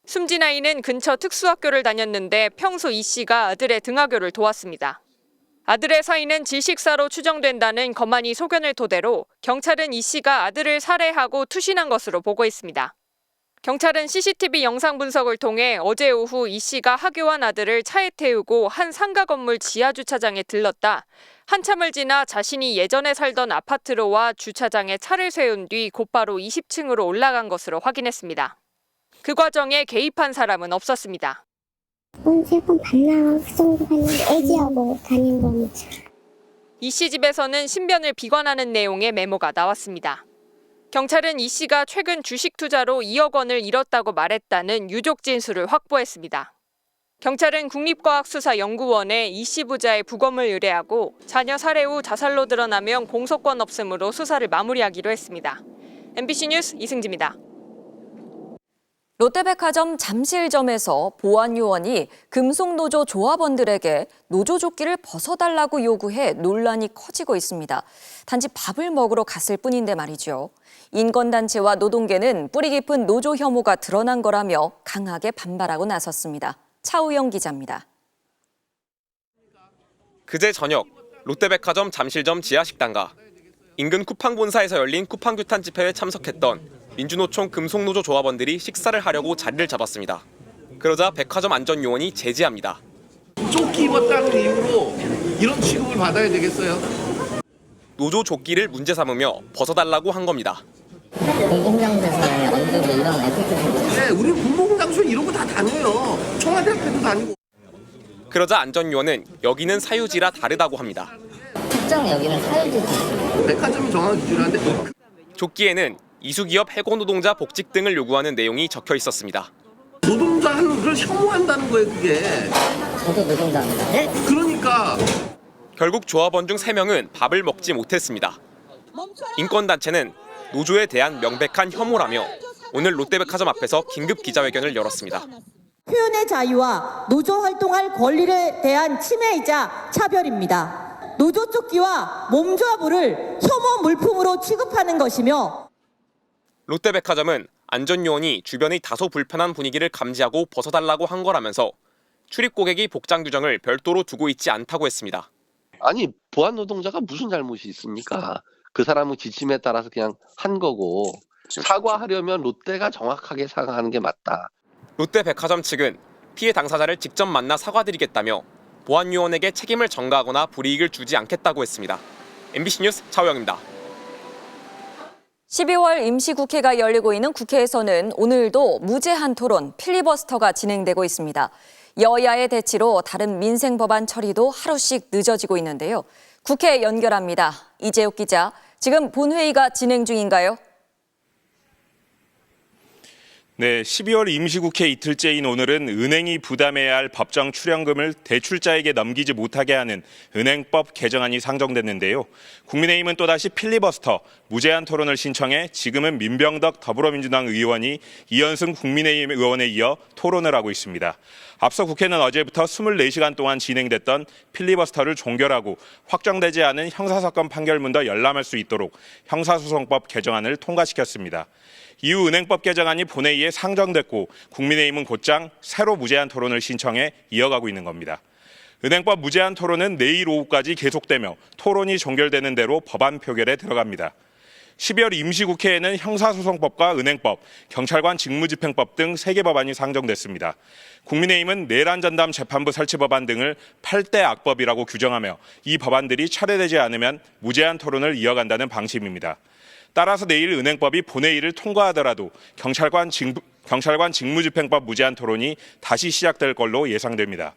숨진 아이는 근처 특수학교를 다녔는데 평소 이 씨가 아들의 등하교를 도왔습니다. 아들의 사이는 질식사로 추정된다는 거만이 소견을 토대로 경찰은 이 씨가 아들을 살해하고 투신한 것으로 보고 있습니다. 경찰은 CCTV 영상 분석을 통해 어제 오후 이 씨가 하교한 아들을 차에 태우고 한 상가 건물 지하주차장에 들렀다. 한참을 지나 자신이 예전에 살던 아파트로 와 주차장에 차를 세운 뒤 곧바로 20층으로 올라간 것으로 확인했습니다. 그 과정에 개입한 사람은 없었습니다. 언제 번 봤나 그 정도 봤는데 애기하고 다닌 거는. 이 씨 집에서는 신변을 비관하는 내용의 메모가 나왔습니다. 경찰은 이 씨가 최근 주식 투자로 2억 원을 잃었다고 말했다는 유족 진술을 확보했습니다. 경찰은 국립과학수사연구원에 이 씨 부자의 부검을 의뢰하고 자녀 살해 후 자살로 드러나면 공소권 없음으로 수사를 마무리하기로 했습니다. MBC 뉴스 이승지입니다. 롯데백화점 잠실점에서 보안요원이 금속노조 조합원들에게 노조조끼를 벗어달라고 요구해 논란이 커지고 있습니다. 단지 밥을 먹으러 갔을 뿐인데 말이죠. 인권단체와 노동계는 뿌리 깊은 노조 혐오가 드러난 거라며 강하게 반발하고 나섰습니다. 차우영 기자입니다. 그제 저녁 롯데백화점 잠실점 지하식당가 인근 쿠팡 본사에서 열린 쿠팡 규탄 집회에 참석했던 민주노총 금속노조 조합원들이 식사를 하려고 자리를 잡았습니다. 그러자 백화점 안전요원이 제지합니다. 조끼 입었다는 이유로 이런 취급을 받아야 되겠어요? 노조 조끼를 문제 삼으며 벗어달라고 한 겁니다. 공공장소에서 언제 이런 에티켓이 네, 우리 공공장소 이런 거 다 다녀요. 청와대 앞에도 다니고. 그러자 안전요원은 여기는 사유지라 다르다고 합니다. 특정 여기는 사유지지. 백화점이 정한 기준인데 조끼에는 이수기업 해고노동자 복직 등을 요구하는 내용이 적혀 있었습니다. 노동자를 혐오한다는 거예요, 그게. 저도 노동자입니다. 네? 그러니까. 결국 조합원 중 3명은 밥을 먹지 못했습니다. 인권단체는 노조에 대한 명백한 혐오라며 오늘 롯데백화점 앞에서 긴급 기자회견을 열었습니다. 표현의 자유와 노조 활동할 권리에 대한 침해이자 차별입니다. 노조 조끼와 몸좌부를 혐오 물품으로 취급하는 것이며 롯데백화점은 안전요원이 주변의 다소 불편한 분위기를 감지하고 벗어달라고 한 거라면서 출입 고객이 복장 규정을 별도로 두고 있지 않다고 했습니다. 아니 보안 노동자가 무슨 잘못이 있습니까? 그 사람은 지침에 따라서 그냥 한 거고 사과하려면 롯데가 정확하게 사과하는 게 맞다. 롯데백화점 측은 피해 당사자를 직접 만나 사과드리겠다며 보안요원에게 책임을 전가하거나 불이익을 주지 않겠다고 했습니다. MBC 뉴스 차호영입니다. 12월 임시국회가 열리고 있는 국회에서는 오늘도 무제한 토론 필리버스터가 진행되고 있습니다. 여야의 대치로 다른 민생 법안 처리도 하루씩 늦어지고 있는데요. 국회 연결합니다. 이재욱 기자, 지금 본회의가 진행 중인가요? 네, 12월 임시국회 이틀째인 오늘은 은행이 부담해야 할 법정 출연금을 대출자에게 넘기지 못하게 하는 은행법 개정안이 상정됐는데요. 국민의힘은 또다시 필리버스터, 무제한 토론을 신청해 지금은 민병덕 더불어민주당 의원이 이현승 국민의힘 의원에 이어 토론을 하고 있습니다. 앞서 국회는 어제부터 24시간 동안 진행됐던 필리버스터를 종결하고 확정되지 않은 형사사건 판결문도 열람할 수 있도록 형사소송법 개정안을 통과시켰습니다. 이후 은행법 개정안이 본회의에 상정됐고 국민의힘은 곧장 새로 무제한 토론을 신청해 이어가고 있는 겁니다. 은행법 무제한 토론은 내일 오후까지 계속되며 토론이 종결되는 대로 법안 표결에 들어갑니다. 12월 임시국회에는 형사소송법과 은행법, 경찰관 직무집행법 등 3개 법안이 상정됐습니다. 국민의힘은 내란전담 재판부 설치 법안 등을 8대 악법이라고 규정하며 이 법안들이 철회되지 않으면 무제한 토론을 이어간다는 방침입니다. 따라서 내일 은행법이 본회의를 통과하더라도 경찰관 직무집행법 무제한 토론이 다시 시작될 걸로 예상됩니다.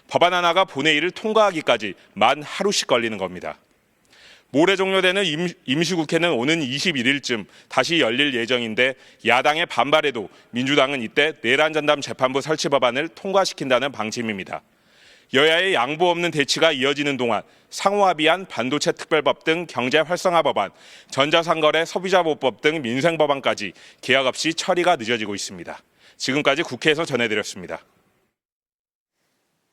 법안 하나가 본회의를 통과하기까지 만 하루씩 걸리는 겁니다. 모레 종료되는 임시국회는 오는 21일쯤 다시 열릴 예정인데 야당의 반발에도 민주당은 이때 내란전담 재판부 설치 법안을 통과시킨다는 방침입니다. 여야의 양보 없는 대치가 이어지는 동안 상호합의한 반도체 특별법 등 경제 활성화 법안, 전자상거래 소비자보호법 등 민생 법안까지 계약 없이 처리가 늦어지고 있습니다. 지금까지 국회에서 전해드렸습니다.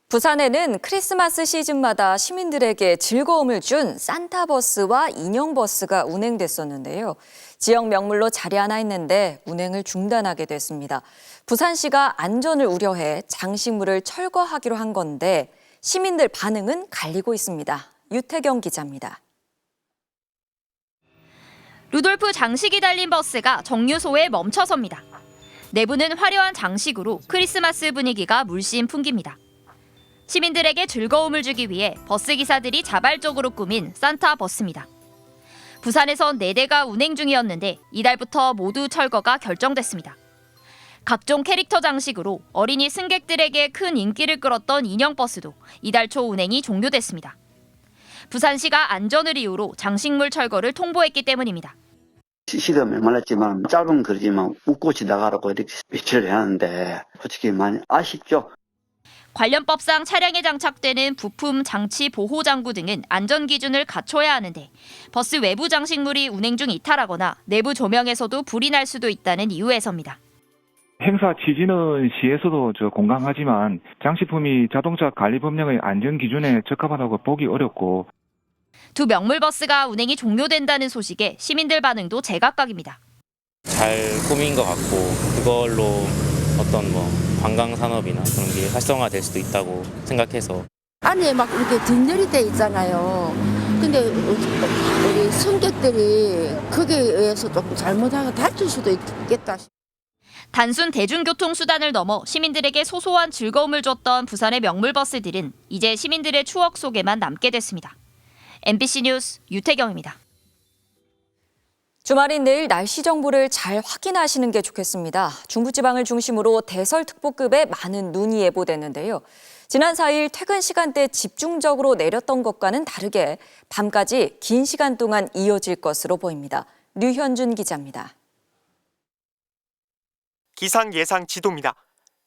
부산에는 크리스마스 시즌마다 시민들에게 즐거움을 준 산타버스와 인형버스가 운행됐었는데요. 지역 명물로 자리 하나 있는데 운행을 중단하게 됐습니다. 부산시가 안전을 우려해 장식물을 철거하기로 한 건데 시민들 반응은 갈리고 있습니다. 유태경 기자입니다. 루돌프 장식이 달린 버스가 정류소에 멈춰섭니다. 내부는 화려한 장식으로 크리스마스 분위기가 물씬 풍깁니다. 시민들에게 즐거움을 주기 위해 버스 기사들이 자발적으로 꾸민 산타 버스입니다. 부산에선 4대가 운행 중이었는데 이달부터 모두 철거가 결정됐습니다. 각종 캐릭터 장식으로 어린이 승객들에게 큰 인기를 끌었던 인형버스도 이달 초 운행이 종료됐습니다. 부산시가 안전을 이유로 장식물 철거를 통보했기 때문입니다. 시가 메말랐지만 짧은 거리지만 웃고 지나가라고 이렇게 배치를 해놨는데 솔직히 많이 아쉽죠. 관련 법상 차량에 장착되는 부품, 장치, 보호 장구 등은 안전 기준을 갖춰야 하는데 버스 외부 장식물이 운행 중 이탈하거나 내부 조명에서도 불이 날 수도 있다는 이유에서입니다. 행사 취지는 시에서도 공감하지만 장식품이 자동차 관리 법령의 안전 기준에 적합하다고 보기 어렵고 두 명물버스가 운행이 종료된다는 소식에 시민들 반응도 제각각입니다. 잘 꾸민 것 같고 그걸로 어떤 관광 산업이나 그런 게 활성화될 수도 있다고 생각해서 안에 막 이렇게 뒷열이 돼 있잖아요. 근데 우리 승객들이 거기에 의해서 조금 잘못하고 다칠 수도 있겠다. 단순 대중교통수단을 넘어 시민들에게 소소한 즐거움을 줬던 부산의 명물버스들은 이제 시민들의 추억 속에만 남게 됐습니다. MBC 뉴스 유태경입니다. 주말인 내일 날씨 정보를 잘 확인하시는 게 좋겠습니다. 중부지방을 중심으로 대설특보급의 많은 눈이 예보됐는데요. 지난 4일 퇴근 시간대 집중적으로 내렸던 것과는 다르게 밤까지 긴 시간 동안 이어질 것으로 보입니다. 류현준 기자입니다. 기상 예상 지도입니다.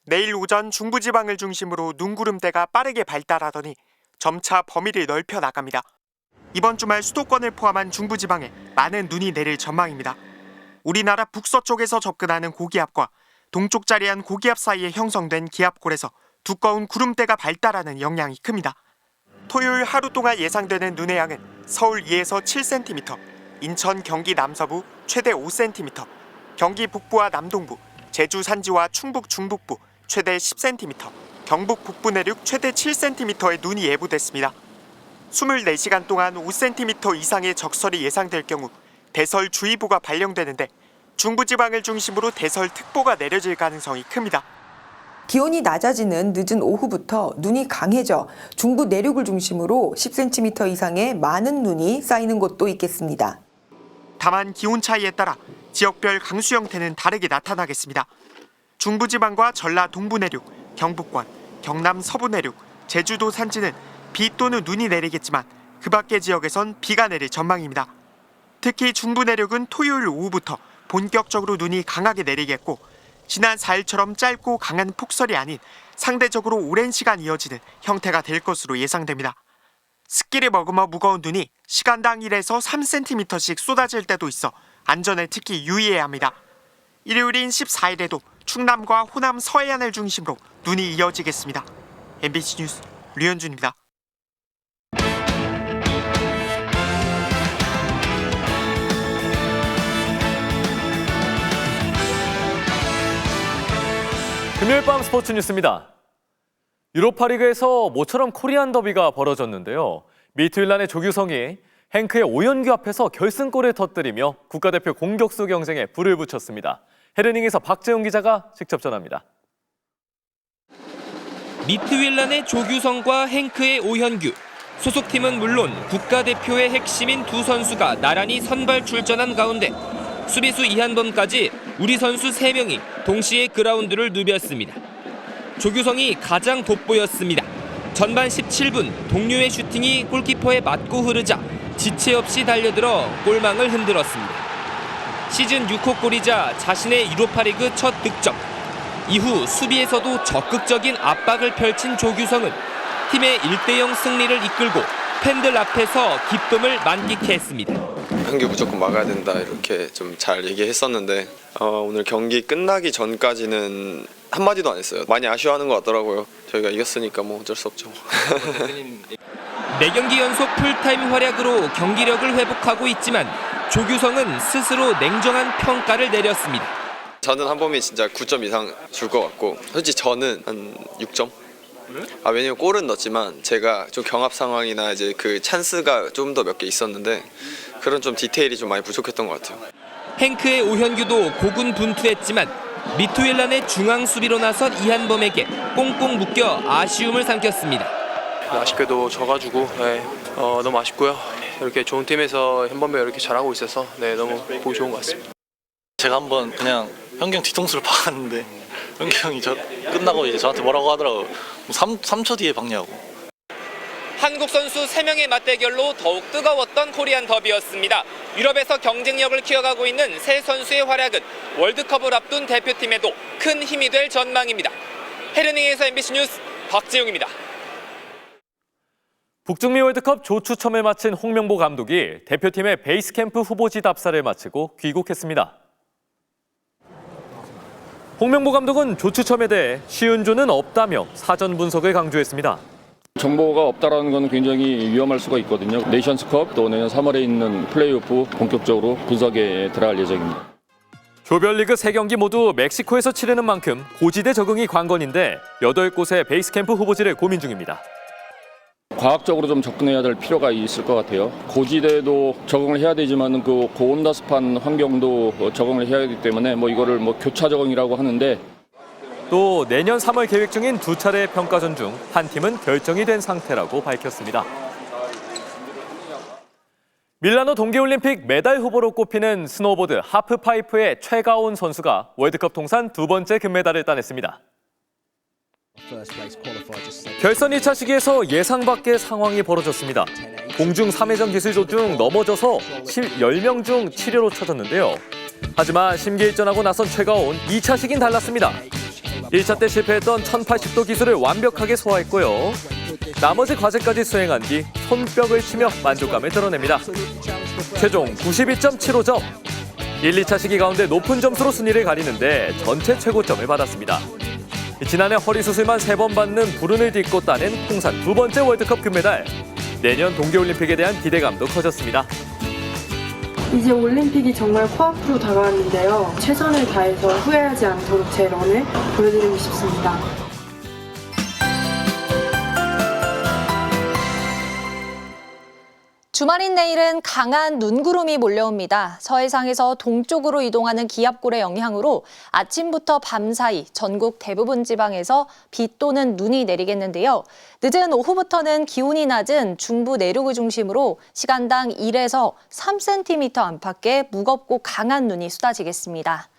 내일 오전 중부지방을 중심으로 눈구름대가 빠르게 발달하더니 점차 범위를 넓혀 나갑니다. 이번 주말 수도권을 포함한 중부지방에 많은 눈이 내릴 전망입니다. 우리나라 북서쪽에서 접근하는 고기압과 동쪽 자리한 고기압 사이에 형성된 기압골에서 두꺼운 구름대가 발달하는 영향이 큽니다. 토요일 하루 동안 예상되는 눈의 양은 서울 2에서 7cm, 인천, 경기 남서부 최대 5cm, 경기 북부와 남동부, 제주 산지와 충북 중북부 최대 10cm, 경북 북부 내륙 최대 7cm의 눈이 예보됐습니다. 24시간 동안 5cm 이상의 적설이 예상될 경우 대설주의보가 발령되는데 중부지방을 중심으로 대설특보가 내려질 가능성이 큽니다. 기온이 낮아지는 늦은 오후부터 눈이 강해져 중부 내륙을 중심으로 10cm 이상의 많은 눈이 쌓이는 곳도 있겠습니다. 다만 기온 차이에 따라 지역별 강수 형태는 다르게 나타나겠습니다. 중부지방과 전라 동부 내륙, 경북권, 경남 서부 내륙, 제주도 산지는 비 또는 눈이 내리겠지만 그 밖의 지역에선 비가 내릴 전망입니다. 특히 중부 내륙은 토요일 오후부터 본격적으로 눈이 강하게 내리겠고 지난 4일처럼 짧고 강한 폭설이 아닌 상대적으로 오랜 시간 이어지는 형태가 될 것으로 예상됩니다. 습기를 머금어 무거운 눈이 시간당 1에서 3cm씩 쏟아질 때도 있어 안전에 특히 유의해야 합니다. 일요일인 14일에도 충남과 호남 서해안을 중심으로 눈이 이어지겠습니다. MBC 뉴스 류현준입니다. 금요일 밤 스포츠 뉴스입니다. 유로파리그에서 모처럼 코리안 더비가 벌어졌는데요. 미트윌란의 조규성이 행크의 오현규 앞에서 결승골을 터뜨리며 국가대표 공격수 경쟁에 불을 붙였습니다. 헤르닝에서 박재용 기자가 직접 전합니다. 미트윌란의 조규성과 행크의 오현규, 소속팀은 물론 국가대표의 핵심인 두 선수가 나란히 선발 출전한 가운데 수비수 이한범까지 우리 선수 3명이 동시에 그라운드를 누볐습니다. 조규성이 가장 돋보였습니다. 전반 17분 동료의 슈팅이 골키퍼에 맞고 흐르자 지체 없이 달려들어 골망을 흔들었습니다. 시즌 6호 골이자 자신의 유로파리그 첫 득점. 이후 수비에서도 적극적인 압박을 펼친 조규성은 팀의 1대0 승리를 이끌고 팬들 앞에서 기쁨을 만끽해 했습니다. 현규 무조건 막아야 된다 이렇게 좀 잘 얘기했었는데 오늘 경기 끝나기 전까지는 한마디도 안 했어요. 많이 아쉬워하는 것 같더라고요. 저희가 이겼으니까 뭐 어쩔 수 없죠. 4경기 연속 풀타임 활약으로 경기력을 회복하고 있지만 조규성은 스스로 냉정한 평가를 내렸습니다. 저는 한범이 진짜 9점 이상 줄 것 같고 솔직히 저는 한 6점? 왜냐면 골은 넣었지만 제가 좀 경합 상황이나 이제 그 찬스가 좀 더 몇 개 있었는데 그런 좀 디테일이 좀 많이 부족했던 것 같아요. 행크의 오현규도 고군분투했지만 미트윌란의 중앙 수비로 나선 이한범에게 꽁꽁 묶여 아쉬움을 삼켰습니다. 아쉽게도 져가지고 너무 아쉽고요. 이렇게 좋은 팀에서 현범이가 이렇게 잘하고 있어서 너무 보기 좋은 것 같습니다. 제가 한번 그냥 현경 뒤통수를 박았는데 현경이 끝나고 이제 저한테 뭐라고 하더라고요. 3초 뒤에 박냐고. 한국 선수 3명의 맞대결로 더욱 뜨거웠던 코리안 더비였습니다. 유럽에서 경쟁력을 키워가고 있는 세 선수의 활약은 월드컵을 앞둔 대표팀에도 큰 힘이 될 전망입니다. 헤르닝에서 MBC 뉴스 박지용입니다. 북중미 월드컵 조추첨을 마친 홍명보 감독이 대표팀의 베이스캠프 후보지 답사를 마치고 귀국했습니다. 홍명보 감독은 조추첨에 대해 쉬운 조는 없다며 사전 분석을 강조했습니다. 정보가 없다라는 건 굉장히 위험할 수가 있거든요. 네이션스컵 또 내년 3월에 있는 플레이오프 본격적으로 분석에 들어갈 예정입니다. 조별리그 3경기 모두 멕시코에서 치르는 만큼 고지대 적응이 관건인데 8곳의 베이스캠프 후보지를 고민 중입니다. 과학적으로 좀 접근해야 될 필요가 있을 것 같아요. 고지대도 적응을 해야 되지만 그 고온다습한 환경도 적응을 해야 하기 때문에 이거를 교차 적응이라고 하는데 또 내년 3월 계획 중인 2차례 평가전 중 한 팀은 결정이 된 상태라고 밝혔습니다. 밀라노 동계올림픽 메달 후보로 꼽히는 스노보드 하프파이프의 최가온 선수가 월드컵 통산 2번째 금메달을 따냈습니다. 결선 2차 시기에서 예상 밖의 상황이 벌어졌습니다. 공중 3회전 기술조 중 넘어져서 10명 중 7위로 쳐졌는데요. 하지만 심기일전하고 나선 최가온 2차 시기는 달랐습니다. 1차 때 실패했던 1080도 기술을 완벽하게 소화했고요. 나머지 과제까지 수행한 뒤 손뼉을 치며 만족감을 드러냅니다. 최종 92.75점. 1, 2차 시기 가운데 높은 점수로 순위를 가리는데 전체 최고점을 받았습니다. 지난해 허리 수술만 3번 받는 불운을 딛고 따낸 통산 2번째 월드컵 금메달. 내년 동계올림픽에 대한 기대감도 커졌습니다. 이제 올림픽이 정말 코앞으로 다가왔는데요. 최선을 다해서 후회하지 않도록 제 런을 보여드리고 싶습니다. 주말인 내일은 강한 눈구름이 몰려옵니다. 서해상에서 동쪽으로 이동하는 기압골의 영향으로 아침부터 밤사이 전국 대부분 지방에서 비 또는 눈이 내리겠는데요. 늦은 오후부터는 기온이 낮은 중부 내륙을 중심으로 시간당 1에서 3cm 안팎의 무겁고 강한 눈이 쏟아지겠습니다.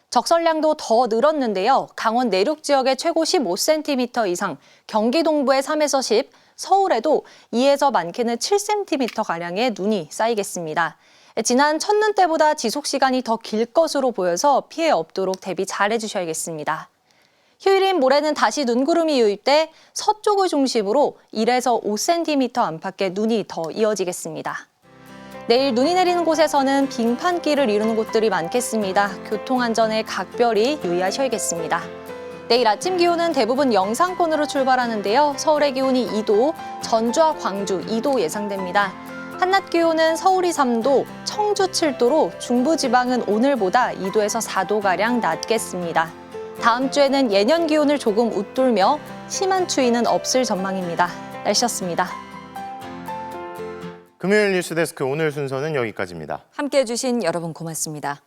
적설량도 더 늘었는데요. 강원 내륙 지역에 최고 15cm 이상, 경기 동부에 3에서 10, 서울에도 2에서 많게는 7cm가량의 눈이 쌓이겠습니다. 지난 첫눈 때보다 지속 시간이 더 길 것으로 보여서 피해 없도록 대비 잘해 주셔야겠습니다. 휴일인 모레는 다시 눈구름이 유입돼 서쪽을 중심으로 1에서 5cm 안팎의 눈이 더 이어지겠습니다. 내일 눈이 내리는 곳에서는 빙판길을 이루는 곳들이 많겠습니다. 교통안전에 각별히 유의하셔야겠습니다. 내일 아침 기온은 대부분 영상권으로 출발하는데요. 서울의 기온이 2도, 전주와 광주 2도 예상됩니다. 한낮 기온은 서울이 3도, 청주 7도로 중부지방은 오늘보다 2도에서 4도가량 낮겠습니다. 다음 주에는 예년 기온을 조금 웃돌며 심한 추위는 없을 전망입니다. 날씨였습니다. 금요일 뉴스데스크 오늘 순서는 여기까지입니다. 함께해 주신 여러분 고맙습니다.